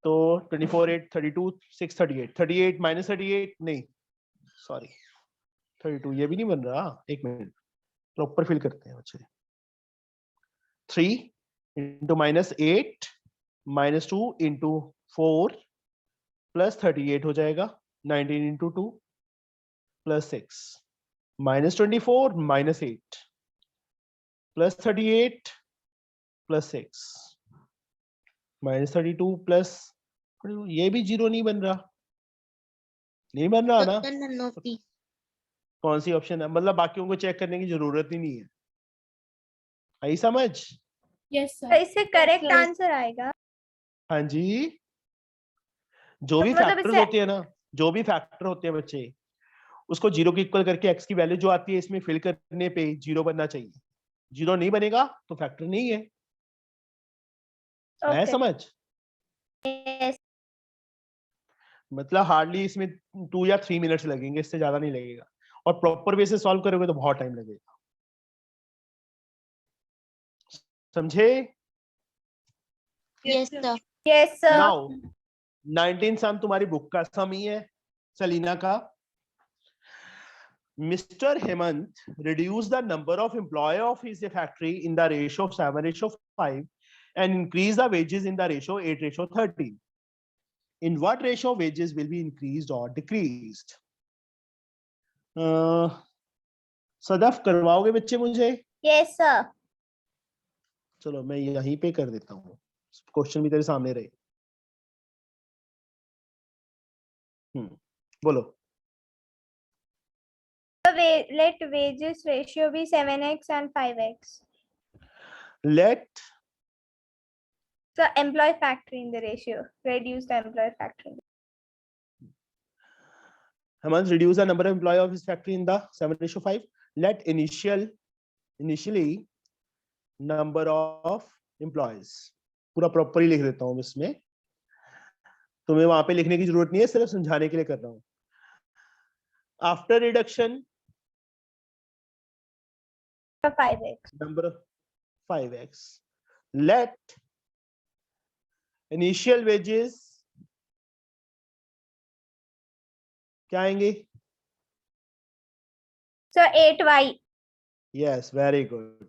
तो 24 8 32 6 38 38 -38 नहीं सॉरी 32, ये भी नहीं बन रहा, एक मिनट प्रॉपर फिल करते हैं बच्चे। 3 into -8 -2 into 4 प्लस 38 हो जाएगा, 19 into 2 plus 6 -24 -8 plus 38 plus 6 -32 plus, ये भी 0 नहीं बन रहा, नहीं बन रहा ना? Sir, none of these. कौन सी ऑप्शन है, मतलब बाकियों को चेक करने की जरूरत ही नहीं है। आई समझ? Yes, तो sir. इससे करेक्ट आंसर आएगा? हाँ जी, जो भी मतलब फैक्टर्स इससे होते हैं ना, जो भी फैक्टर होते हैं बच्चे, उसको 0 के इक्वल करके x की वैल्यू जो आती है इसमें फिल करने पे 0 बनना चाहिए। 0 नहीं बनेगा तो फैक्टर नहीं है। है ओके। समझ? Yes. मतलब हार्डली इसमें 2 या 3 मिनट्स लगेंगे, इससे ज्यादा नहीं लगेगा, और प्रॉपर वे से सॉल्व करोगे तो बहुत टाइम लगेगा। समझे? Yes, sir. Yes, sir. Now 19 सम तुम्हारी बुक का सम ही है, सलीना का। Mr. Hemant reduced the number of employee of his factory in the ratio of 7:5 and increased the wages in the ratio 8:13. In what ratio wages will be increased or decreased? Sadaf करवाओगे बच्चे मुझे? Yes, sir. चलो मैं यहीं पे कर देता हूँ, क्वेश्चन भी तेरे सामने रहे। बोलो। Let wages ratio be 7x and 5x. Let So employee factor in the ratio. Reduce the employee factor. Hemant reduce the number of employee of his factory in the 7:5. Let initially number of employees, पूरा proper ही लिख देता हूँ इसमें, तुम्हें वहां पे लिखने की जरूरत नहीं है, सिर्फ समझाने के लिए कर रहा हूँ। After reduction 5x. number of 5x. Let initial wages क्या आएंगे? So 8y. Yes, very good.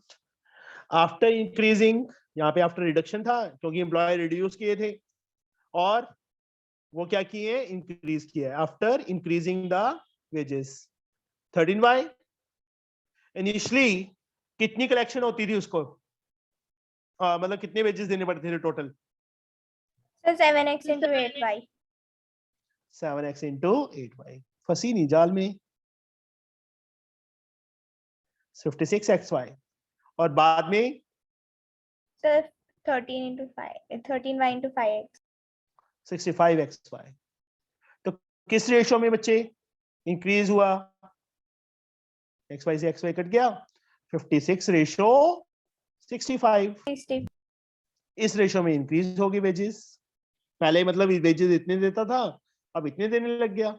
After increasing, यहाँ पे आफ्टर रिडक्शन था क्योंकि एम्प्लॉय रिड्यूस किए थे, और वो क्या किए, इंक्रीज किया after increasing the wages. 13y initially कितनी कलेक्शन होती थी उसको, मतलब कितने वेजेस देने पड़ते थे total? Sir 7x into 8y 7x into 8y। फंसी नहीं जाल में। 56xy और बाद में sir 13 into 5 13y into 5x 65xy। तो किस रेशो में बच्चे इंक्रीज हुआ? xy से xy कट गया, 56 रेशो 65। 60 इस रेशो में इंक्रीज होगी वेजेस। पहले मतलब वेजेस इतने देता था, अब इतने देने लग गया।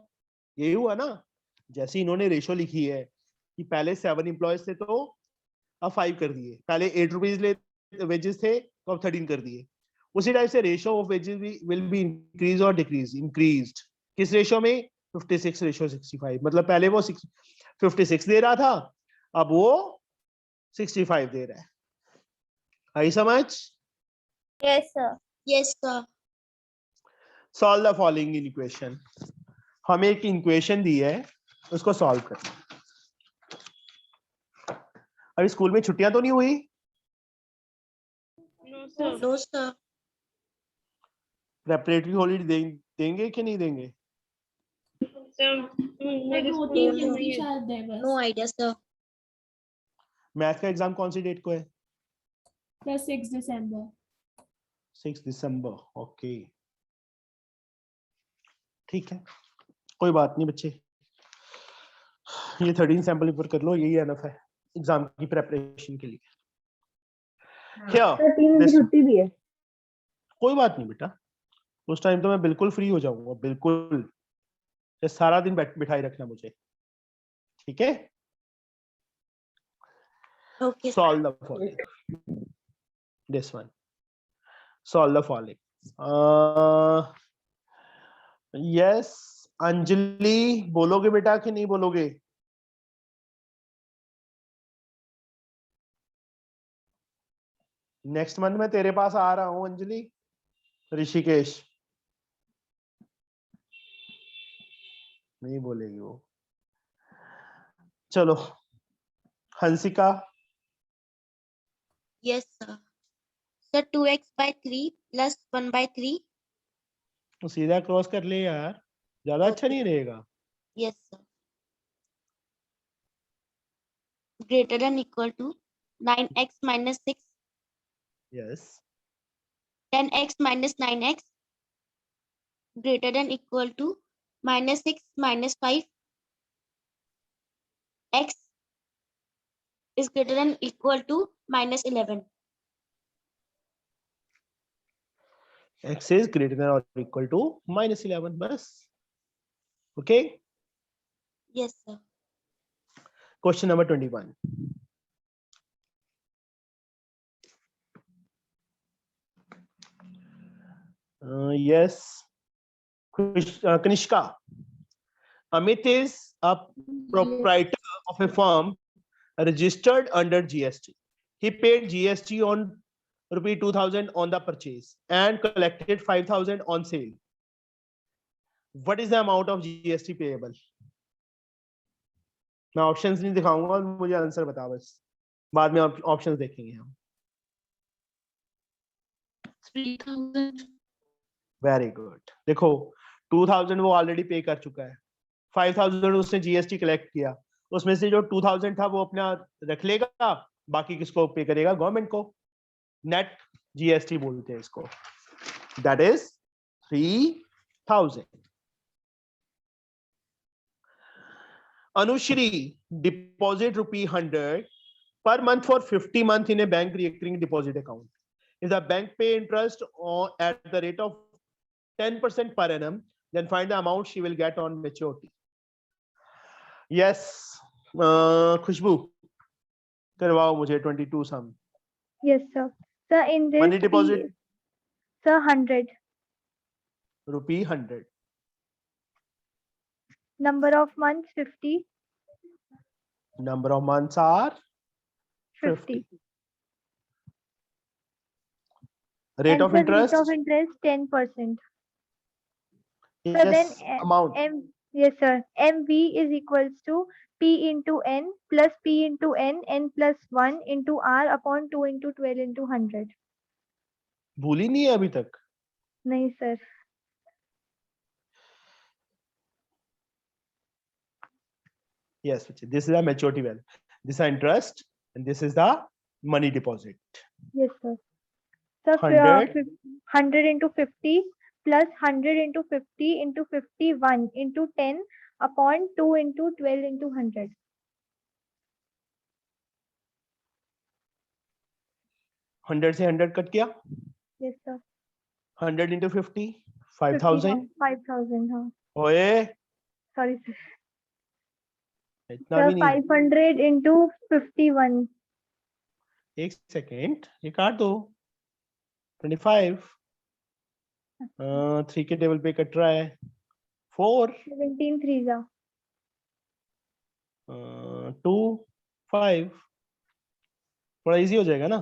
यही हुआ ना, जैसे इन्होंने रेशो लिखी है कि पहले 7 एम्प्लॉयज थे तो अब 5 कर दिए, पहले 8 रुपीज ले वेजेस थे तो अब 13 कर दिए। उसी टाइप से ratio of wages will be increase और डिक्रीज। इंक्रीज्ड किस रेशो में? 56 रेशो 65। मतलब पहले वो 56 दे रहा था, अब वो 65 दे रहा है। आई समझ? yes sir Yes, sir. Solve the following in equation. हमें एक इक्वेशन दी है, उसको सॉल्व करना। अभी स्कूल में छुट्टियां तो नहीं हुई? No, sir. प्रेपरेटरी हॉलीडे देंगे कि नहीं देंगे? पर 2-3 दिन की शायद है बस। No idea, sir. मैथ का एग्जाम कौन सी डेट को है? प्लस 6 दिसंबर। 6 दिसंबर। ओके ठीक है, कोई बात नहीं बच्चे, ये 13 सैंपल पेपर कर लो, यही एनफ है एग्जाम की प्रेपरेशन के लिए। क्या 3 दिन की छुट्टी भी है। कोई बात नहीं बेटा, उस टाइम तो मैं बिल्कुल फ्री हो जाऊंगा, बिल्कुल। ये सारा दिन बिठाई रखना मुझे, ठीक है? Okay, sir. Solve the following. This one. Solve the following. Yes, Anjali बोलोगे बेटा कि नहीं बोलोगे? नेक्स्ट मंथ मैं तेरे पास आ रहा हूं अंजलि। ऋषिकेश नहीं बोलेगी वो। चलो Hansika. Yes, sir. Sir, 2x by 3 plus 1 by 3. तो सीधा क्रॉस कर ले यार, ज्यादा अच्छा Okay. नहीं रहेगा? Yes, sir. Greater than equal to 9x minus 6, yes 10x minus 9x, greater than equal to minus 6 minus 5, x is greater than equal to minus 11. x is greater than or equal to minus 11 बस। Okay Yes, sir. Question number 21। Yes, Kanishka. Amit is a proprietor of a firm registered under GST. He paid GST on rupee 2000 on the purchase and collected 5000 on sale. What is the amount of GST payable? मैं options नहीं दिखाऊंगा, मुझे answer बता बस, बाद में options देखेंगे हम। 3000 वेरी गुड। देखो 2000 वो ऑलरेडी पे कर चुका है, 5000 उसने जीएसटी कलेक्ट किया, उसमें से जो 2000 था वो अपना रख लेगा, बाकी किसको पे करेगा? गवर्नमेंट को। नेट जीएसटी बोलते हैं इसको, that is 3000। Anushri deposit ₹100 per month for 50 months in a bank recurring deposit account. If the bank pay interest at the rate of 10% per annum, then find the amount she will get on maturity. Yes, खुशबू करवाओ मुझे 22 sum. Yes, sir. Sir, in this, Money deposit sir, 100. ₹100. Number of months, 50. Number of months are 50. 50. Rate And of the interest rate of interest, 10%. So then Yes, amount. yes sir, MV is equals to P into N plus P into N plus 1 into R upon 2 into 12 into 100. भूली नहीं है अभी तक. नहीं sir. Yes, this is a maturity value. This is interest, and this is the money deposit. Yes sir. So 100 into 50 plus 100 into 50 into 51 into 10 upon 2 into 12 into 100. Hundred से 100 cut किया. Yes sir. 100 into 50, 5,000. 5,000. हाँ. ओए, Sorry sir. इतना Sir भी नहीं. 500 into 51. एक second, ये काट दो. 25. 3 के टेबल पे कट रहा है. 4. 17 threes are. 2, 5. थोड़ा इजी हो जाएगा ना.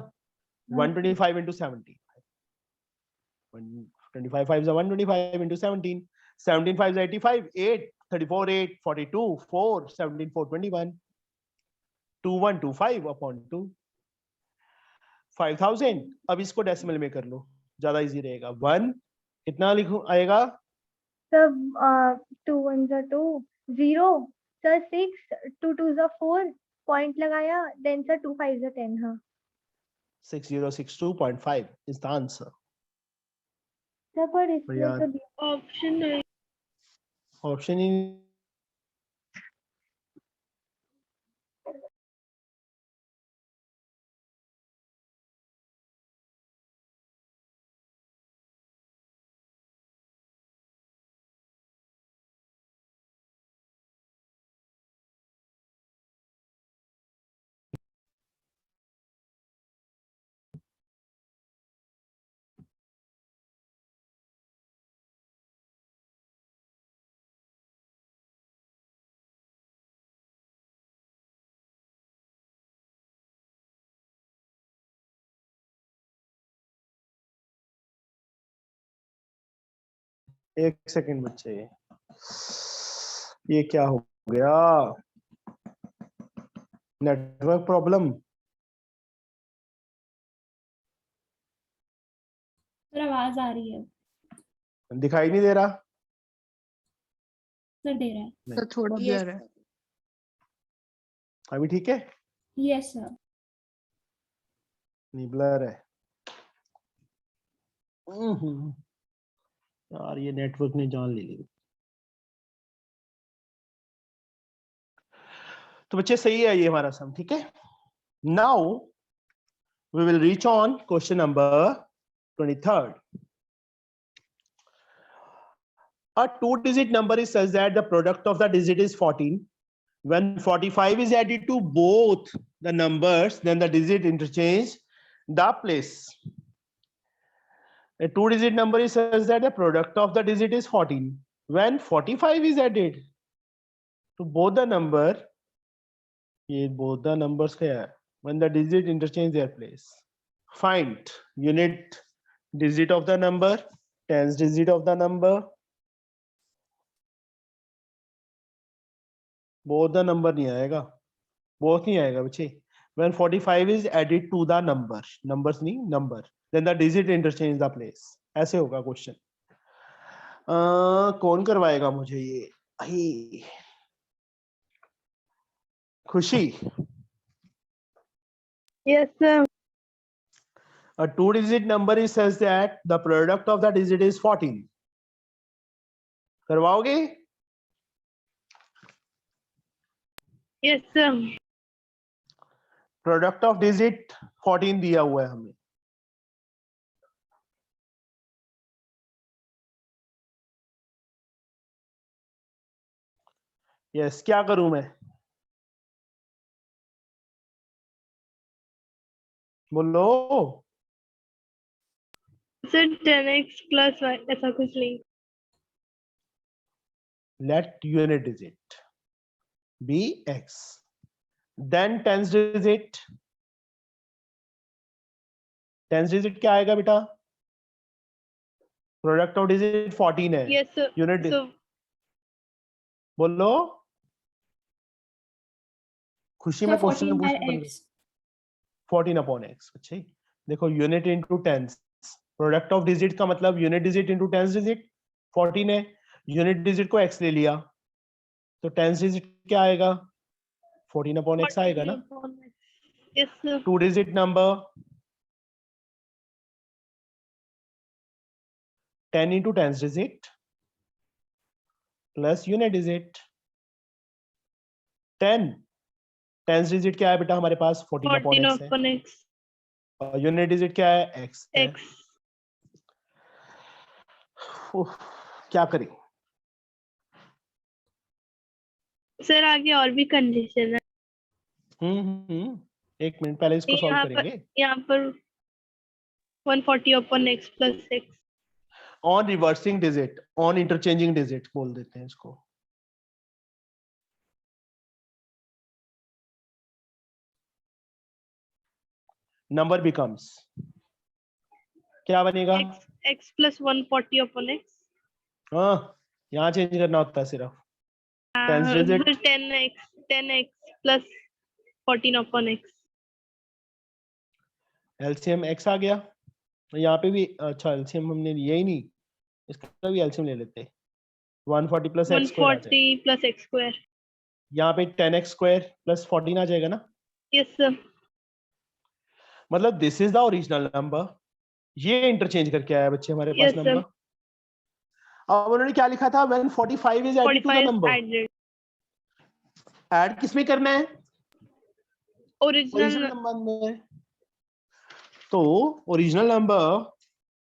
125 into 70. 125 5 is 125 into 17. 17 5 is 85. 8, 34, 8, 42, 4, 17, 4, 21. 2125 upon 2. 5,000. अब इसको डेसिमल में कर लो, ज्यादा इजी रहेगा. 1 कितना लिखूं आएगा? Sir, 2 ones are 2. 0. Sir 6. 2 twos are 4. Point लगाया. Then sir 2 fives are 10. हाँ. 6062.5 is the answer. Sir पर इसमें यार. तो ऑप्शन नहीं. ऑप्शन ही एक सेकंड बच्चे, ये क्या हो गया? Network problem. सर आवाज आ रही है. दिखाई नहीं दे रहा. सर दे रहा है. तो थोड़ा Yes, ब्लर है. sir. अभी ठीक है? Yes sir. नहीं, ब्लर है. यार ये नेटवर्क ने जान ले ली. तो बच्चे सही है ये हमारा सम. ठीक है. Now we will reach on question number 23rd. A 2-digit number is such that the product of the digit is 14. When 45 is added to both the numbers, then the digit interchange the place. A 2-digit number is such that the product of the digit is 14. When 45 is added to both the number, ये both the numbers क्या है? When the digit interchange their place. Find unit digit of the number, tens digit of the number. Both the number नहीं आएगा. Both नहीं आएगा बच्चे. When 45 is added to the number, numbers नहीं, number, then the digit interchange the place. ऐसे होगा question. कौन करवाएगा मुझे ये? आई खुशी. Yes sir. A 2-digit number is such that the product of the digit is 14. करवाओगे? Yes sir. Product of digit 14 दिया हुआ है हमें. यस, क्या करूं मैं? बोलो. सर 10x plus y ऐसा कुछ नहीं. Let unit digit be x. Then tens digit. Tens digit क्या आएगा बेटा? प्रोडक्ट ऑफ डिजिट 14 है. Yes, sir. यूनिट So बोलो. खुशी में So क्वेश्चन 14 by पूछना बंद. x. 14 upon x. अच्छे देखो, unit into tens. Product of digit का मतलब unit digit into tens digit. 14 है, यूनिट डिजिट को एक्स ले लिया, तो टेंस डिजिट क्या आएगा? 14 अपॉन एक्स आएगा ना. yes, sir. Two digit number 10 into tens digit plus unit digit. 10 tens digit क्या है बेटा हमारे पास? 14 अपॉन 14 एक्स है. upon x. और यूनिट डिजिट क्या है? एक्स है. X. क्या करें? सर आगे और भी कंडीशन है. एक मिनट पहले इसको सॉल्व करेंगे. यहाँ पर 140 upon x plus x. On reversing digit, on interchanging digit बोल देते हैं इसको. नंबर बिकम्स, क्या बनेगा? x plus 140 upon x. हाँ, यहाँ चेंज करना होता है सिर्फ. Tens digit 10x plus 14 upon x. LCM X आ गया. यहाँ पे भी अच्छा एलसीएम हमने लिया ही नहीं, इसका भी एलसीएम ले लेते. 140 plus x square 140 plus x square. यहाँ पे 10x स्क्वायर प्लस 14 आ जाएगा ना. Yes, sir. मतलब this is the original number. ये इंटरचेंज करके आया बच्चे हमारे पास Yes, sir. नंबर. अब उन्होंने क्या लिखा था? when 45 is added to the 45 number. added. Add किसमें करना है? Original Original. नंबर में. तो ओरिजिनल नंबर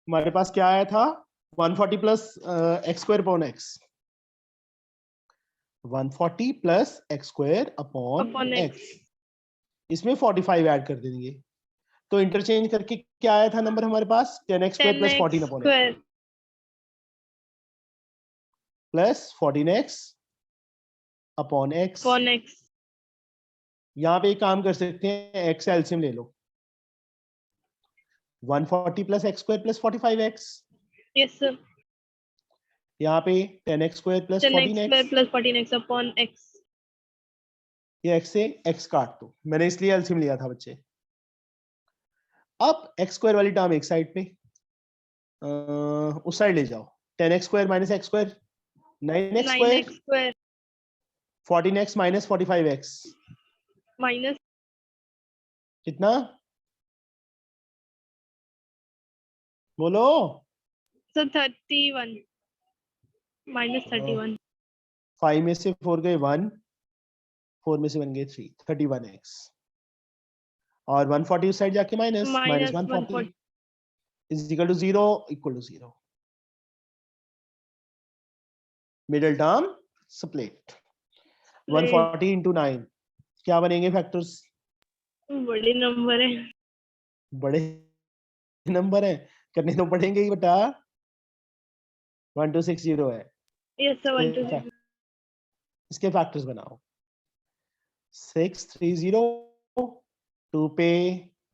हमारे पास क्या आया था? 140 plus x square upon x. 140 plus x square upon Upon x. X. इसमें 45 ऐड कर देंगे, तो इंटरचेंज करके क्या आया था नंबर हमारे पास? 10x square plus 14 upon x square. Plus 14x upon x. Upon x. यहाँ पे एक काम कर सकते हैं, एक्स एलसीएम ले लो. 140 plus x square plus 45x. Yes, sir. यहाँ पे 10x square plus 10x square 14x. plus 14x upon x. ये x से x काट दो, मैंने इसलिए एलसीएम लिया था बच्चे. अब x स्क्वायर वाली टर्म एक साइड पे, उस साइड ले जाओ. 10x square minus x square 9x square 9x square 14x minus 45x minus कितना? बोलो. so 31 minus 31. 5 में से 4 गए 1, 4 में से 1 गए 3, 31x. और 140 उस साइड जाके minus Minus 140 is equal to 0, equal to 0. Middle term split. 140 into 9 क्या बनेंगे फैक्टर्स? बड़े नंबर है. बड़े नंबर है, करने तो पड़ेंगे ही बेटा. 1260 है. Yes, sir. 1 2 3. इसके फैक्टर्स बनाओ. 630, 2 पे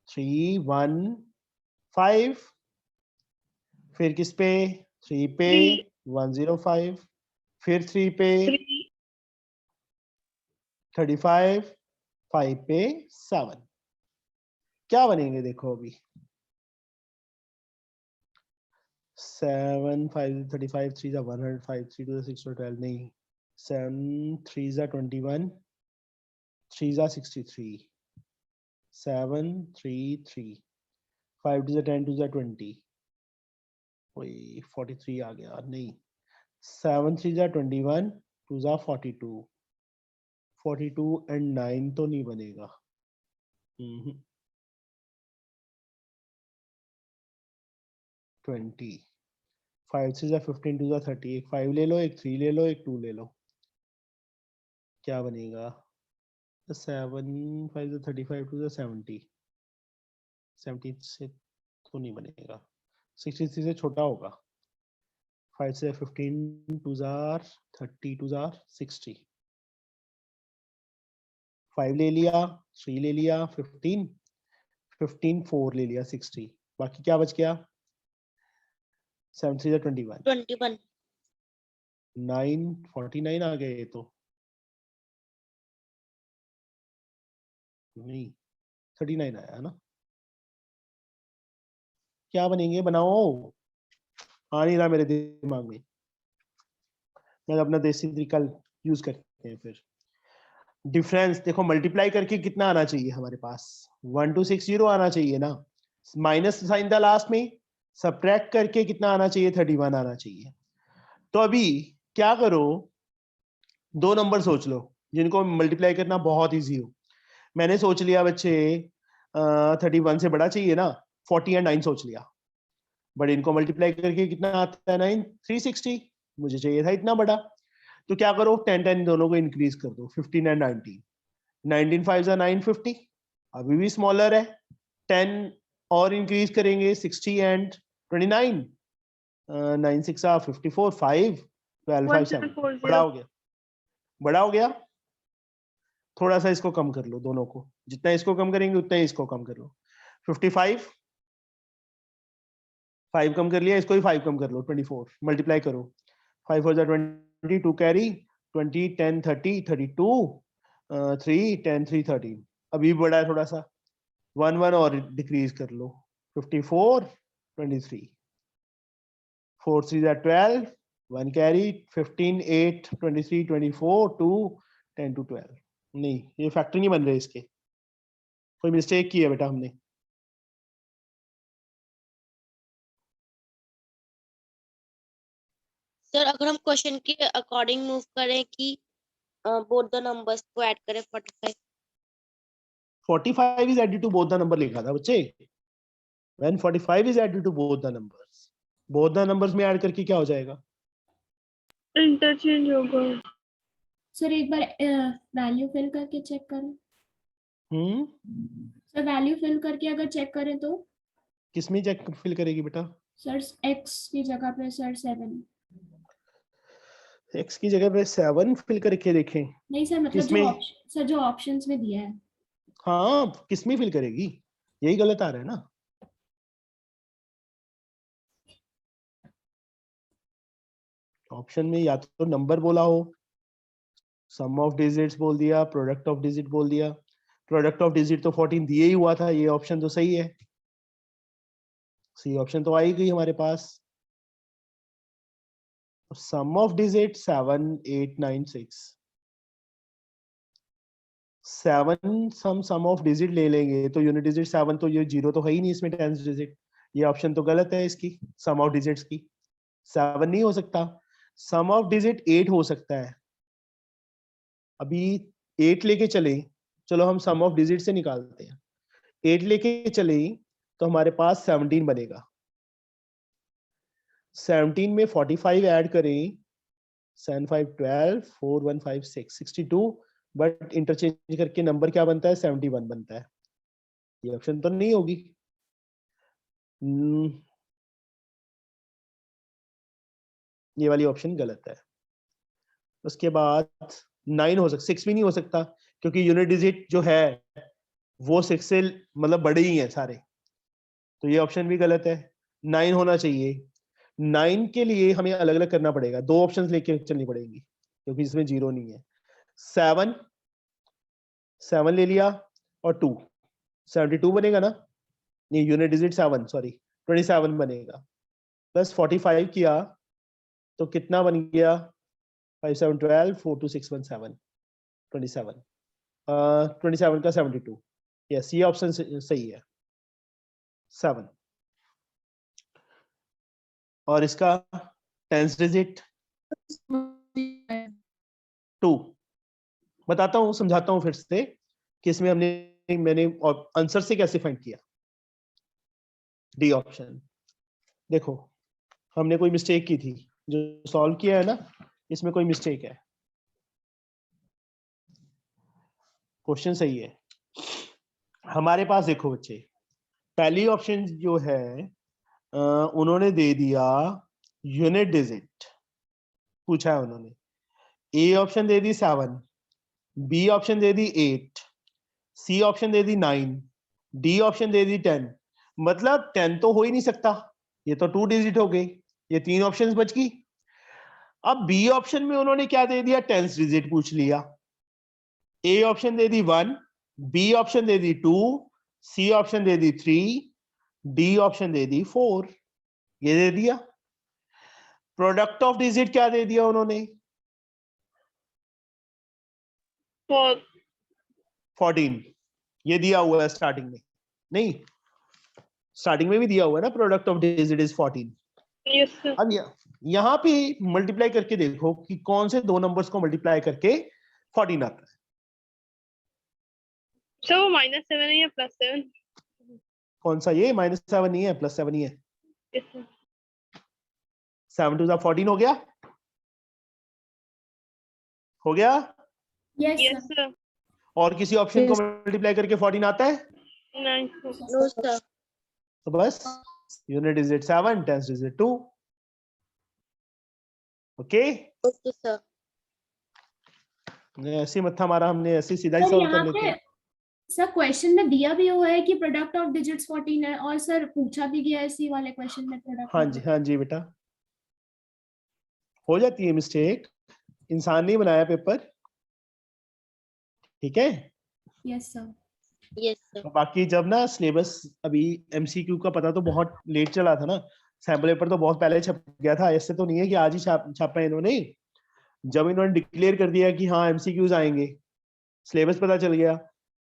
3 1 5, फिर किस पे? 3 पे 105, फिर 3 पे 3. 35, 5 पे 7. क्या बनेंगे देखो अभी? 7 5 35, 3 जा 105, 3 2 6 12 नहीं. 7 3 जा 21, 3 जा 63, 7 3 3, 5 2 जा 10, 2 जा 20. वही 43 आ गया नहीं. 7 3 जा 21, 2 जा 42, 42 एंड 9 तो नहीं बनेगा. 20, 5 3 जा 15, 2 जा 30. एक 5 ले लो, एक 3 ले लो, एक 2 ले लो. क्या बनेगा? 7 5 जा 35, 2 जा 70. 70 से तो नहीं बनेगा, 63 से छोटा होगा. 5 से 15, 2 जार 30, 2 जार 60. 5 ले लिया, 3 ले लिया 15, 15 4 ले लिया 60. बाकी क्या बच गया? 7 3 21, 21, 9 49 आ गए ये तो नहीं, 39 आया है ना। क्या बनेंगे, बनाओ, आ नहीं रहा मेरे दिमाग में। मैं अपना देसी तरीका यूज करते हैं फिर। डिफरेंस देखो, मल्टीप्लाई करके कितना आना चाहिए हमारे पास, 1260 आना चाहिए ना, माइनस साइन था लास्ट में, सब्ट्रैक्ट करके कितना आना चाहिए, 31 आना चाहिए। तो अभी क्या करो, दो नंबर सोच लो जिनको मल्टीप्लाई करना बहुत इजी हो। मैंने सोच लिया बच्चे 31 से बड़ा चाहिए ना, 40 एंड 9 सोच लिया, बट इनको मल्टीप्लाई करके कितना आता है 9, 360, मुझे चाहिए था इतना बड़ा। तो क्या करो, 10 10 दोनों को इंक्रीज कर दो, 15 एंड 19, 19 5 950, अभी भी स्मॉलर है, 10 और इंक्रीज करेंगे, 60 एंड 29, 9 6 54, 5 12 5 7, बड़ा हो गया, बड़ा हो गया। थोड़ा सा इसको कम कर लो दोनों को, जितना इसको कम करेंगे उतना ही इसको कम कर लो, 55, 5 कम कर लिया, इसको ही 5 कम कर लो, 24, मल्टीप्लाई करो, 5 4 20, 2 कैरी, 20 10 30 32, 3 10 3 13, अभी बड़ा है थोड़ा सा, 1 1 और डिक्रीज कर लो, 54 23, 4 3 12, 1 कैरी, 15 8 23 24, 2 10 to 12, नहीं ये फैक्टर नहीं बन रहे इसके, कोई मिस्टेक की है बेटा हमने। सर अगर हम क्वेश्चन के अकॉर्डिंग मूव करें कि बोथ द नंबर्स को ऐड करें 45, 45 is added to both the number लिखा था बच्चे, when 45 is added to both the numbers में ऐड करके क्या हो जाएगा, इंटरचेंज होगा। सर एक बार वैल्यू फिल करके चेक करें। सर वैल्यू फिल करके अगर चेक करें तो किसमें चेक फिल करेगी बेटा, सर x की जगह पे सर 7, x की जगह पे 7 फिल करके देखें, नहीं सर मतलब किसमें? जो ऑप्शन सर जो ऑप्शंस में दिया है, हाँ किसमें फिल करेगी, यही गलत आ रहा है ना। ऑप्शन में या तो नंबर बोला हो, सम ऑफ डिजिट्स बोल दिया, प्रोडक्ट ऑफ डिजिट बोल दिया, प्रोडक्ट ऑफ डिजिट तो 14 दिए ही हुआ था, ये ऑप्शन तो सही है, सी ऑप्शन तो आई गई हमारे पास। Sum of digit 7 8 9 6, 7 sum of digit ले लेंगे तो यूनिट डिजिट 7, तो ये 0 तो है ही नहीं इसमें, टेंस डिजिट, ये ऑप्शन तो गलत है इसकी, सम ऑफ डिजिट्स की 7 नहीं हो सकता, सम ऑफ डिजिट 8 हो सकता है। अभी 8 लेके चले, चलो हम सम ऑफ डिजिट से निकालते हैं, 8 लेके चले तो हमारे पास 17 बनेगा, 17 में 45 ऐड करें, 7 5 12, 4 1 5 6 62, बट इंटरचेंज करके नंबर क्या बनता है, 71 बनता है, ये ऑप्शन तो नहीं होगी। ये वाली ऑप्शन गलत है। उसके बाद 9 हो सकता, 6 भी नहीं हो सकता, क्योंकि यूनिट डिजिट जो है वो 6 से मतलब बड़े ही हैं सारे, तो ये ऑप्शन भी गलत है। 9 होना चाहिए, 9 के लिए हमें अलग अलग करना पड़ेगा, दो ऑप्शंस लेके चलनी पड़ेगी, क्योंकि इसमें 0 नहीं है। 7 ले लिया और 2, 72 बनेगा ना, नहीं यूनिट डिजिट 7 सॉरी 27 बनेगा, प्लस 45 किया तो कितना बन गया, 5 7 12, 4 2 6 1 7, 27, 27 का 72, यस ये ऑप्शन सही है 7। और इसका टेंस डिजिट 2, बताता हूँ, समझाता हूँ फिर से कि इसमें मैंने आंसर से कैसे फाइंड किया। डी ऑप्शन, देखो हमने कोई मिस्टेक की थी, जो सॉल्व किया है ना इसमें कोई मिस्टेक है, क्वेश्चन सही है हमारे पास। देखो बच्चे, पहली ऑप्शन जो है उन्होंने दे दिया यूनिट डिजिट, पूछा है उन्होंने, ए ऑप्शन दे दी 7, बी ऑप्शन दे दी 8, सी ऑप्शन दे दी 9, डी ऑप्शन दे दी 10, मतलब 10 तो हो ही नहीं सकता, ये तो 2 डिजिट हो गई, ये 3 ऑप्शंस बच गई। अब बी ऑप्शन में उन्होंने क्या दे दिया, टेंस डिजिट पूछ लिया। ए ऑप्शन दे दी 1, बी ऑप्शन दे दी 2, सी ऑप्शन दे दी 3, डी ऑप्शन दे दी 4। ये दे दिया। प्रोडक्ट ऑफ डिजिट क्या दे दिया उन्होंने, 14। ये दिया हुआ है स्टार्टिंग में, नहीं स्टार्टिंग में भी दिया हुआ है ना, product of digit is 14। Yes, sir. अब यहाँ पे मल्टीप्लाई करके देखो कि कौन से दो नंबर्स को मल्टीप्लाई करके 14 आता है। सर वो -7 है या +7? कौन सा, ये -7 नहीं है, +7 ही है। Yes, sir. 7 2 14 हो गया, हो गया। Yes Yes, sir. sir. और किसी ऑप्शन को Yes. मल्टीप्लाई करके 14 आता है? नहीं sir. No, sir. तो बस unit digit 7, tens digit 2। Okay, Okay, sir. ऐसे मत्था मारा हमने, ऐसे सीधा ही सर सॉल्व कर यहाँ लेते पे हैं। सर क्वेश्चन में दिया भी हुआ है कि प्रोडक्ट ऑफ डिजिट्स 14 है, और सर पूछा भी गया है इसी वाले क्वेश्चन में प्रोडक्ट। हाँ जी बेटा, हो जाती है मिस्टेक, इंसान नहीं बनाया पेपर, ठीक है। Yes sir. Yes, sir. बाकी जब ना सिलेबस अभी एमसीक्यू का पता तो बहुत लेट चला था ना, सैम्पल पेपर तो बहुत पहले छप गया था, ऐसे तो नहीं है कि आज ही छापा है इन्होंने। जब इन्होंने डिक्लेयर कर दिया कि हाँ एमसीक्यूज आएंगे, सिलेबस पता चल गया,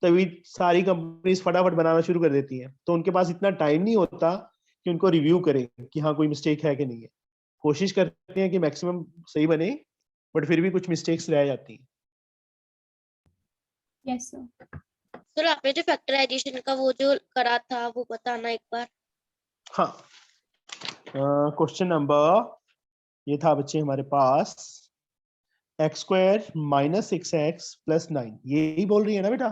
तभी सारी कंपनीज फटाफट बनाना शुरू कर देती हैं। तो उनके पास इतना टाइम नहीं होता कि उनको रिव्यू करें कि हाँ कोई मिस्टेक है कि नहीं है। कोशिश करते हैं कि मैक्सिमम सही बने, बट फिर भी कुछ मिस्टेक्स रह जाती हैं। Yes sir. सर आपने जो फैक्टराइजेशन का वो जो करा था वो बताना एक बार। हाँ, क्वेश्चन नंबर ये था बच्चे हमारे पास, x² - 6x + 9, यही बोल रही है ना बेटा?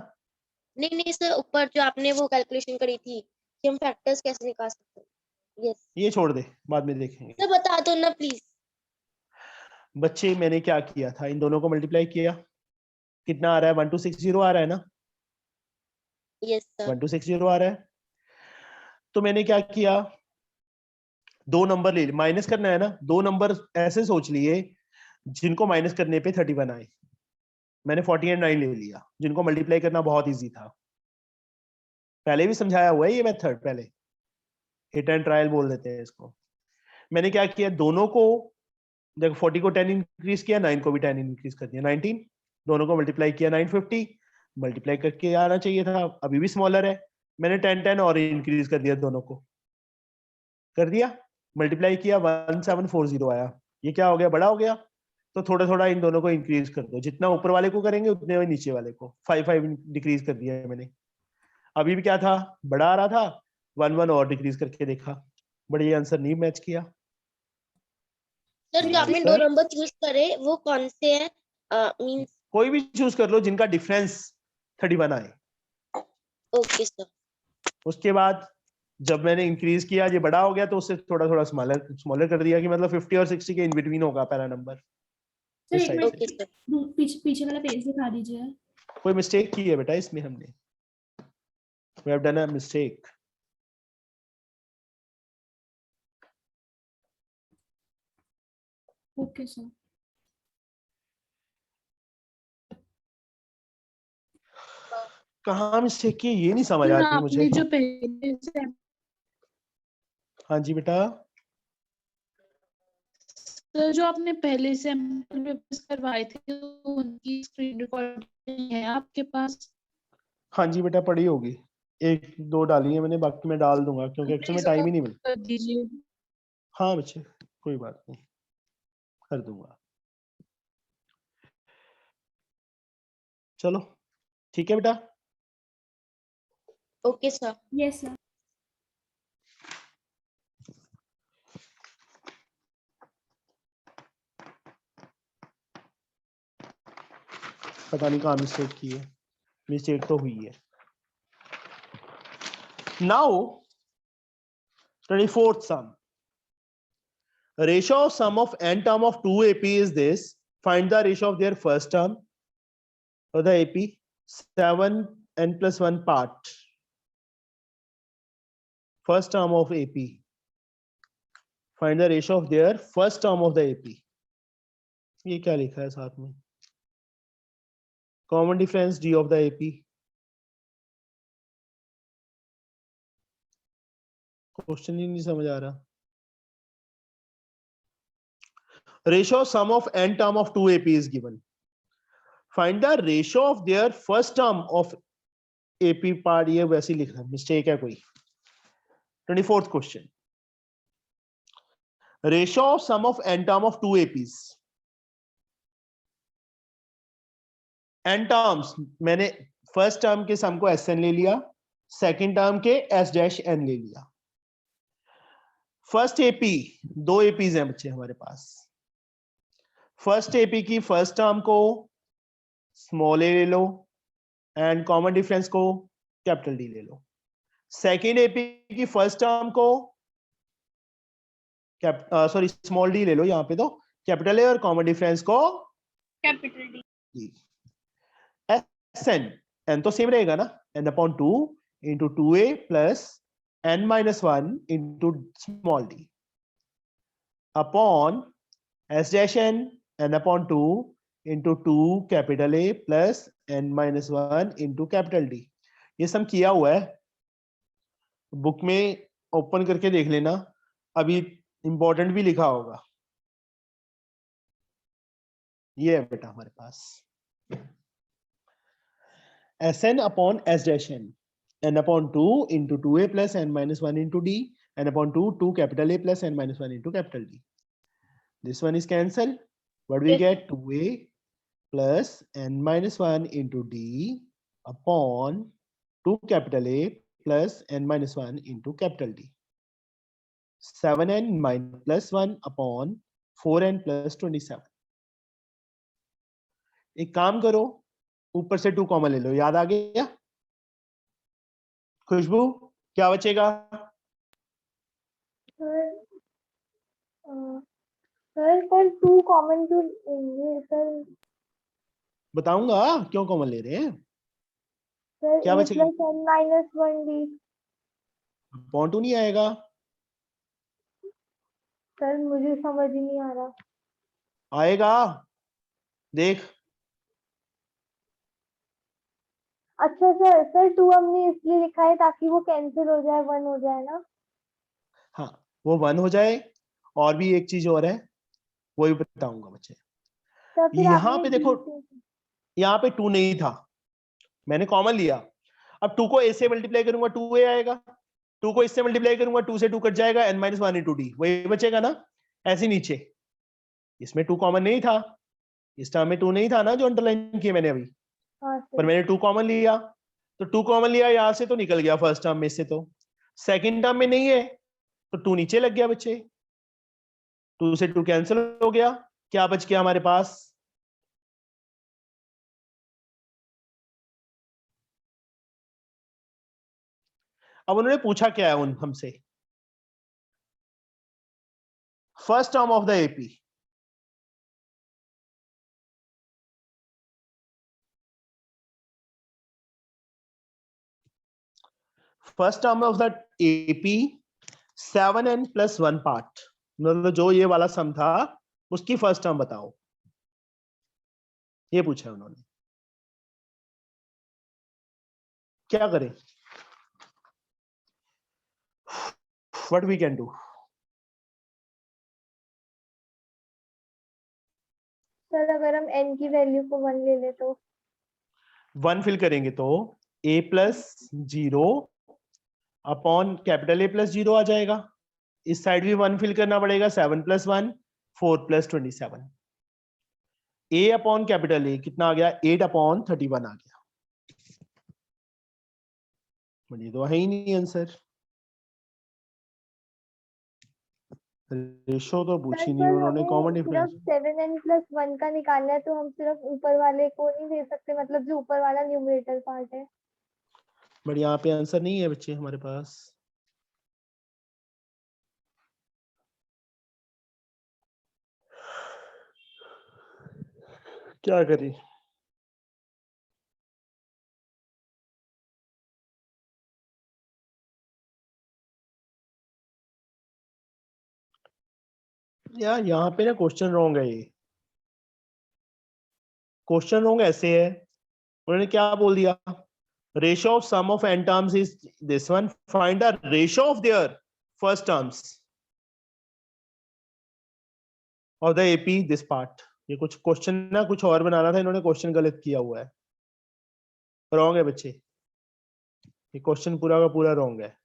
नहीं सर, ऊपर जो आपने वो कैलकुलेशन करी थी कि हम फैक्टर्स कैसे निकाल सकते हैं। यस ये छोड़ दे, बाद में देखेंगे। सर, बता दो ना प्लीज। बच्चे मैंने क्या किया था, इन दोनों को मल्टीप्लाई किया, कितना आ रहा है, 1260 आ रहा है ना? Yes sir. 1260 आ रहा है। तो मैंने क्या किया, दो नंबर ले, माइनस करना है ना, दो नंबर ऐसे सोच लिए जिनको माइनस करने पे 31 आए। मैंने 40 और 9 ले लिया, जिनको मल्टीप्लाई करना बहुत इजी था। पहले भी समझाया हुआ है ये मेथड, पहले हिट एंड ट्रायल बोल देते हैं इसको। मैंने क्या किया, दोनों को देखो, 40 को 10 इंक्रीज किया, 9 को भी 10 इंक्रीज कर दिया, 19। दोनों को मल्टीप्लाई किया, 950 मल्टीप्लाई करके आना चाहिए था, अभी भी स्मॉलर है। मैंने 10 और इंक्रीज कर दिया, दोनों को कर दिया, मल्टीप्लाई किया, 1740 आया। ये क्या हो गया, बड़ा हो गया। तो थोड़ा थोड़ा इन दोनों को इंक्रीज कर दो, जितना ऊपर वाले को करेंगे उतने में नीचे वाले को 5 डिक्रीज कर दिया है मैंने। अभी भी क्या था, बड़ा आ रहा था, 1 और डिक्रीज करके देखा, बट ये आंसर नहीं मैच किया। सर जो आपने दो नंबर चूज करे वो कौन से हैं? मींस कोई भी चूज कर लो जिनका डिफरेंस 31 आए। Okay sir. उसके बाद जब मैंने इंक्रीज किया, ये बड़ा हो गया, तो उससे थोड़ा थोड़ा स्मॉलर कर दिया, कि मतलब 50 और 60 के इन बिटवीन होगा पहला नंबर। सर इस एक साइड मिनट, ओके सर। पीछे वाला पेज दिखा दीजिए। कोई मिस्टेक की है बेटा इसमें हमने, we have done a mistake। Okay sir. कहाँ मिस्टेक की, ये नहीं समझ आ रही मुझे। आपने जो पहले से हाँ जी बेटा, सर जो आपने पहले सैंपल पेपर्स करवाए थे उनकी स्क्रीन रिकॉर्डिंग है आपके पास? हाँ जी बेटा, पड़ी होगी, एक दो डाली है मैंने, बाकी मैं डाल दूंगा क्योंकि एक्चुअली में टाइम ही नहीं मिलता। कर दीजिए। हाँ बच्चे, कोई बात नहीं, कर दूंगा। चलो ठीक है बेटा। Okay sir. Yes sir. पता नहीं कहाँ मिस्टेक की है, मिस्टेक तो हुई है। Now 24th sum, ratio of sum of n term of 2 AP is this, find the ratio of their first term of the AP, 7n + 1 part, first term of AP, find the ratio of their first term of the AP. ये क्या लिखा है साथ में? Common difference D of the AP. Question ही नहीं समझ आ रहा। Ratio sum of n term of two AP is given. Find the ratio of their first term of AP part. ये वैसे ही लिख रहा है, मिस्टेक है कोई। 24th question. Ratio of sum of n term of two APs. n terms मैंने first term के सम को Sn ले लिया, सेकंड टर्म के S डैश n ले लिया। फर्स्ट एपी, दो एपीज हैं बच्चे हमारे पास। फर्स्ट एपी की फर्स्ट टर्म को स्मॉल ए ले लो एंड कॉमन डिफरेंस को कैपिटल डी ले लो। सेकेंड एपी की फर्स्ट टर्म को सॉरी स्मॉल डी ले लो यहाँ पे, तो कैपिटल ए और कॉमन डिफरेंस को कैपिटल डी। Sn, n तो सेम रहेगा ना, n upon 2 into 2a plus n minus 1 into small D upon S dash n upon 2 into 2 capital A plus n minus 1 into capital D। ये सम किया हुआ है, book में open करके देख लेना, अभी इंपॉर्टेंट भी लिखा होगा। ये है बेटा हमारे पास Sn upon S dash n upon 2 into 2a plus n minus 1 into d, n upon 2 capital A plus n minus 1 into capital D। This one is cancelled. What we get? 2a plus n minus 1 into d upon 2 capital A plus n minus 1 into capital D. 7n minus plus 1 upon 4n plus 27. एक काम करो, ऊपर से 2 common ले लो। याद आ गया? खुशबू क्या बचेगा? सर पर 2 कॉमन क्यों लेंगे सर? बताऊंगा क्यों कॉमन ले रहे हैं। सर क्या a बचेगा? Plus n minus 1d। Upon 2 नहीं आएगा। सर मुझे समझ ही नहीं आ रहा। आएगा, देख। अच्छा सर, सर 2 हमने इसलिए लिखा है ताकि वो कैंसिल हो जाए, 1 हो जाए ना। हाँ, वो 1 हो जाए, और भी एक चीज और है, वो भी बताऊंगा बच्चे। तो फिर यहाँ आपने पे देखो, यहाँ पे 2 नहीं था, मैंने कॉमन लिया। अब 2 को a से मल्टीप्लाई करूंगा 2a आएगा, 2 को इससे मल्टीप्लाई करूंगा 2 से 2 कट जाएगा, n माइनस 1 इंटू डी, वही बचेगा ना। ऐसे नीचे इसमें 2 कॉमन नहीं था, इस टर्म में 2 नहीं था ना जो अंडरलाइन किया मैंने अभी, हाँ पर मैंने 2 कॉमन लिया, तो 2 कॉमन लिया यहां से तो निकल गया फर्स्ट टर्म में से, तो सेकंड टर्म में नहीं है तो 2 नीचे लग गया बच्चे, 2 से 2 कैंसिल हो गया, क्या बच गया हमारे पास? अब उन्होंने पूछा क्या है उन हमसे, first term of the AP. First term of the AP 7n plus 1 part, मतलब जो ये वाला सम था उसकी फर्स्ट टर्म बताओ, ये पूछा है उन्होंने। क्या करें? What we can do? Sir अगर हम n की वैल्यू को 1 ले ले तो 1 फिल करेंगे तो a plus 0 upon capital A plus 0 आ जाएगा, इस साइड भी 1 फिल करना पड़ेगा, 7 plus 1 4 plus 27, a upon capital A कितना आ गया? 8 अपॉन 31 आ गया। ये तो है ही नहीं आंसर, रेशो तो पूछी नहीं उन्होंने, कॉमन डिफरेंस। सिर्फ 7n प्लस 1 का निकालना है तो हम सिर्फ ऊपर वाले को नहीं दे सकते, मतलब जो ऊपर वाला न्यूमरेटर पार्ट है। बट यहाँ पे आंसर नहीं है बच्चे हमारे पास। क्या करें? यार यहाँ पे ना क्वेश्चन रॉन्ग है, ये क्वेश्चन रॉन्ग ऐसे है, उन्होंने क्या बोल दिया, ratio of sum of n terms is this one, find the ratio of their first terms और द एपी दिस पार्ट। ये कुछ क्वेश्चन ना कुछ और बनाना था, इन्होंने क्वेश्चन गलत किया हुआ है, रॉन्ग है बच्चे, ये क्वेश्चन पूरा का पूरा रॉन्ग है,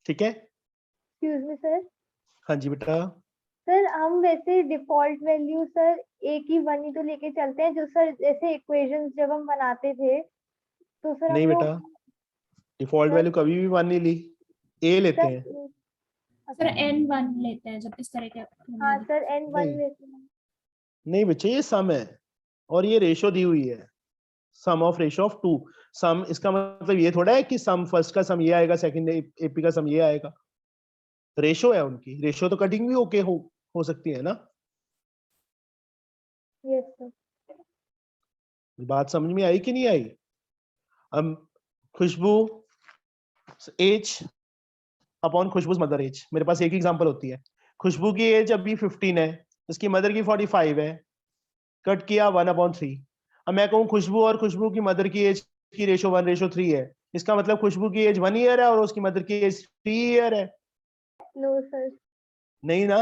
ठीक है। Excuse me sir. हाँ जी बेटा। सर हम वैसे डिफॉल्ट वैल्यू सर एक ही 1 ही तो लेके चलते हैं, जो सर जैसे इक्वेशंस जब हम बनाते थे तो सर नहीं हम लोग बेटा, डिफॉल्ट सर वैल्यू कभी भी 1 नहीं ली, ए लेते सर हैं। सर n1 लेते हैं जब इस तरह के हाँ सर n1 नहीं। लेते हैं। नहीं बच्चे, ये सम है और ये रेशो दी हुई है, सम ऑफ रेशो ऑफ 2। सम इसका मतलब ये थोड़ा है कि सम फर्स्ट का सम ये आएगा, सेकंड एपी का सम ये आएगा, रेशो है उनकी, रेशो तो कटिंग भी ओके हो सकती है ना। Yes sir. बात समझ में आई कि नहीं आई? अब खुशबू एज अपॉन खुशबूज मदर एज, मेरे पास एक एग्जांपल होती है, खुशबू की एज अभी 15 है, उसकी मदर की 45 है, कट किया 1/3। अब मैं कहूँ खुशबू और खुशबू की मदर की एज की रेशो 1:3 है, इसका मतलब खुशबू की एज 1 ईयर है और उसकी मदर की एज 3 ईयर है। No sir. नहीं ना,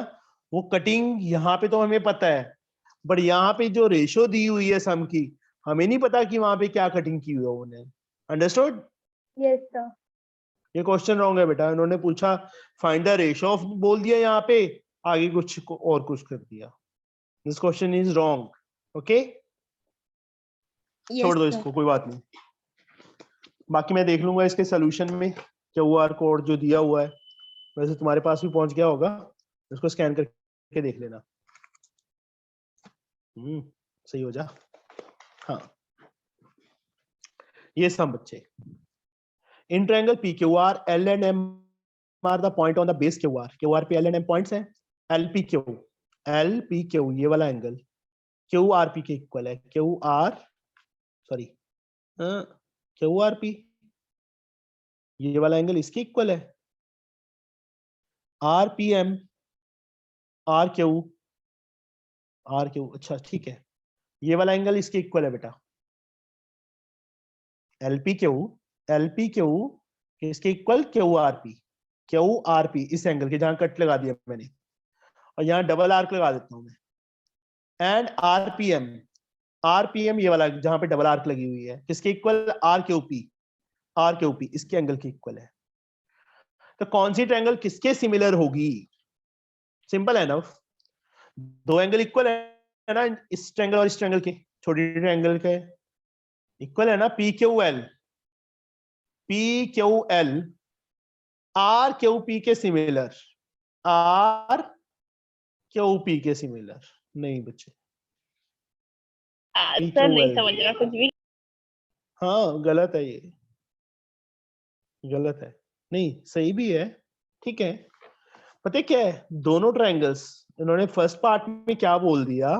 वो कटिंग यहाँ पे तो हमें पता है, बट यहाँ पे जो रेशो दी हुई है सम की, हमें नहीं पता कि वहां पे क्या कटिंग की हुई है उन्होंने। अंडरस्टूड? Yes sir. ये क्वेश्चन रॉन्ग है बेटा, इन्होंने पूछा फाइंड द रेशो ऑफ बोल दिया, यहाँ पे आगे कुछ और कुछ कर दिया। This question is wrong. Okay, छोड़ दो इसको, कोई बात नहीं, बाकी मैं देख लूंगा इसके सोल्यूशन में QR कोड जो दिया हुआ है, वैसे तुम्हारे पास भी पहुंच गया होगा, इसको स्कैन करके देख लेना। सही हो जा। हाँ, ये सब बच्चे, in triangle PQR L and M are the point on the base QR। QR पे L and M पॉइंट्स हैं, LPQ ये वाला एंगल QRP के इक्वल है, QRP ये वाला एंगल इसके इक्वल है, RPM RQ अच्छा ठीक है, ये वाला एंगल इसके इक्वल है बेटा, LPQ इसके इक्वल QRP इस एंगल के, जहां कट लगा दिया मैंने, और यहाँ डबल आर्क लगा देता हूं मैं, एंड RPM ये वाला जहां पे डबल आर्क लगी हुई है, किसके इक्वल? RQP इसके एंगल के इक्वल है। तो कौन सी ट्रायंगल किसके सिमिलर होगी? सिंपल है ना, दो एंगल इक्वल है ना, इस ट्रायंगल और इस ट्रायंगल के, छोटी ट्रायंगल के इक्वल है ना, PQL RQP के सिमिलर, RQP के सिमिलर नहीं बच्चे, सर नहीं समझ रहा कुछ भी। हाँ गलत है, ये गलत है, नहीं सही भी है, ठीक है। पता है क्या है, दोनों ट्रायंगल्स इन्होंने फर्स्ट पार्ट में क्या बोल दिया,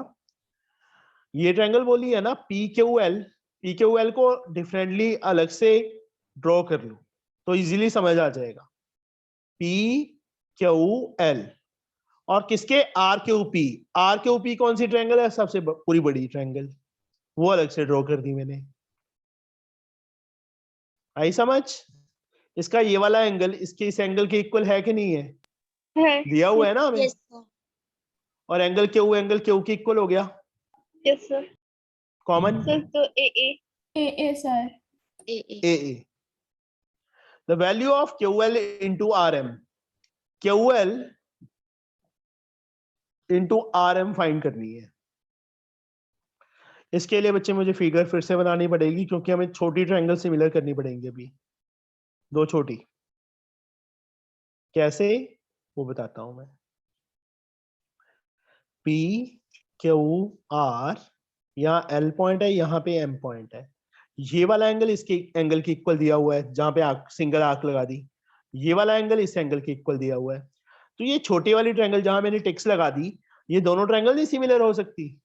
ये ट्रायंगल बोली है ना PQL को डिफरेंटली अलग से ड्रॉ कर लो तो इजीली समझ आ जाएगा, PQL और किसके RQP कौन सी ट्रायंगल है? सबसे पूरी बड़ी ट्रायंगल, वो अलग से ड्रॉ कर दी मैंने। आई समझ? इसका ये वाला एंगल इसके इस एंगल के इक्वल है कि नहीं है? दिया हुआ है ना हमें। और एंगल क्यू के इक्वल हो गया। Yes sir. कॉमन सर तो A sir. A the value of QL into RM, QL into RM find करनी है। इसके लिए बच्चे मुझे फिगर फिर से बनानी पड़ेगी, क्योंकि हमें छोटी ट्रायंगल से मिलर करनी पड़ेंगी अभी, दो छोटी। कैसे वो बताता हूं मैं। PQR, यहाँ L पॉइंट है, यहाँ पे M पॉइंट है, ये वाला एंगल इसके एंगल के इक्वल दिया हुआ है, जहां पे सिंगल आर्क लगा दी, ये वाला एंगल इस एंगल के इक्वल दिया हुआ है। तो ये छोटी वाली ट्रायंगल जहां मैंने टिक्स लगा दी, ये दोनों ट्रायंगल नहीं सिमिलर हो सकती।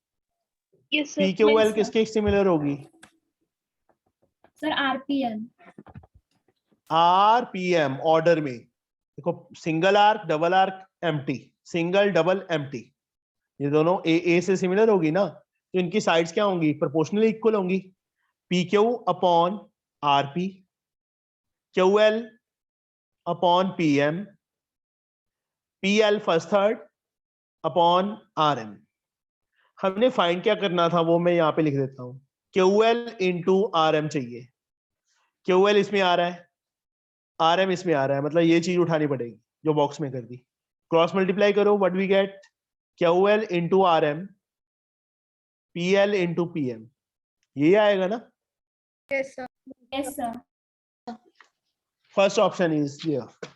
Yes sir. PQL किसके सिमिलर होगी? सर RPM ऑर्डर में देखो, single arc, double arc, empty, single double empty, ये दोनों ए से सिमिलर होगी ना, तो इनकी साइड्स क्या होंगी, प्रोपोर्शनली इक्वल होंगी। P Q upon R P, Q L upon P M, P L first third upon R M. हमने फाइंड क्या करना था वो मैं यहाँ पे लिख देता हूँ, Q L into R M चाहिए। क्यू एल इसमें आ रहा है, आर एम इसमें आ रहा है, मतलब ये चीज उठानी पड़ेगी जो बॉक्स में कर दी। क्रॉस मल्टीप्लाई करो, what we get, Q L into R M, P L into P M, ये आएगा ना। Yes sir. Yes, sir. First option is here.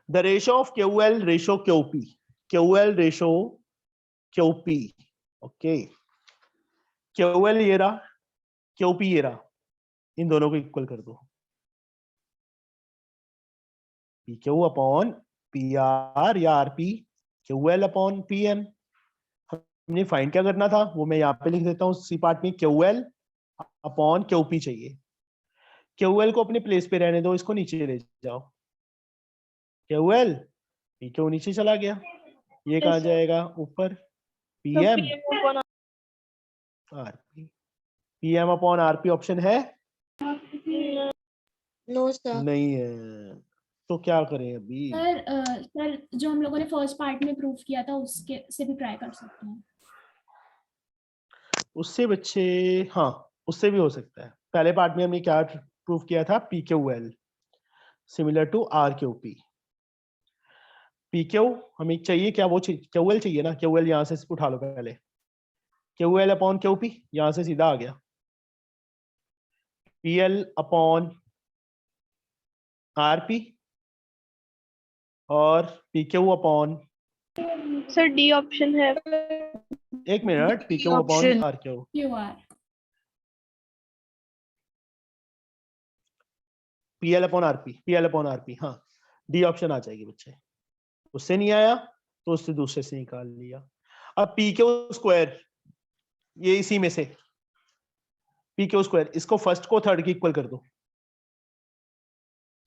The ratio of Q L ratio Q P, Q L ratio Q P, okay. Q L ये रहा, Q P ये रहा, इन दोनों को equal कर दो। P Q upon P R या R P, Q L upon P M. हमने फाइंड क्या करना था वो मैं यहाँ पे लिख देता हूँ सी पार्ट में, Q L upon Q P चाहिए। क्यू एल को अपने प्लेस पे रहने दो, इसको नीचे ले जाओ। क्यू एल, पी क्यू नीचे चला गया, ये कहाँ sir. जाएगा ऊपर, P M R P, P M upon R P option है नो सर। नहीं है, तो क्या करें अभी। सर जो हम लोगों ने फर्स्ट पार्ट में प्रूव किया था उसके से भी ट्राई कर सकते हैं। उससे बच्चे, हाँ उससे भी हो सकता है। पहले पार्ट में हमने क्या प्रूव किया था, P Q L similar to R Q P. P Q हमें चाहिए क्या, वो क्यू एल चाहिए ना, क्यू एल यहाँ से उठा लो पहले, Q L upon Q P यहाँ से सीधा आ गया, P L upon R P और P Q upon, sir D option है। एक मिनट, P Q upon Option. R Q, QR. P L upon R P, P L upon R P, हाँ डी ऑप्शन आ जाएगी बच्चे। उससे नहीं आया तो उससे दूसरे से निकाल लिया। अब पी क्यू स्क्वायर, ये इसी में से पी क्यू स्क्वायर, इसको फर्स्ट को थर्ड की इक्वल कर दो।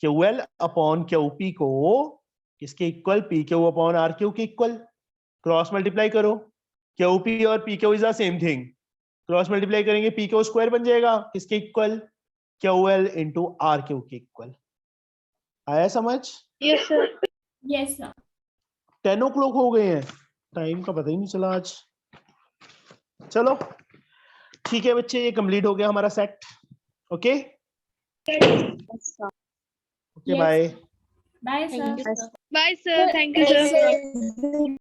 Q L upon Q P को किसके equal, P Q upon R Q के इक्वल। क्रॉस मल्टीप्लाई करो, क्यू पी और P Q is the same thing, cross multiply करेंगे पी क्यू स्क्वायर बन जाएगा, किसके equal, Q L into R Q के इक्वल। आया समझ। Yes sir. Yes, sir. 10 o'clock हो गए हैं, टाइम का पता ही नहीं चला आज। चलो ठीक है बच्चे, ये कंप्लीट हो गया हमारा set. Okay okay, Yes. Bye. Bye, sir. Thank you sir. Bye sir, thank you sir.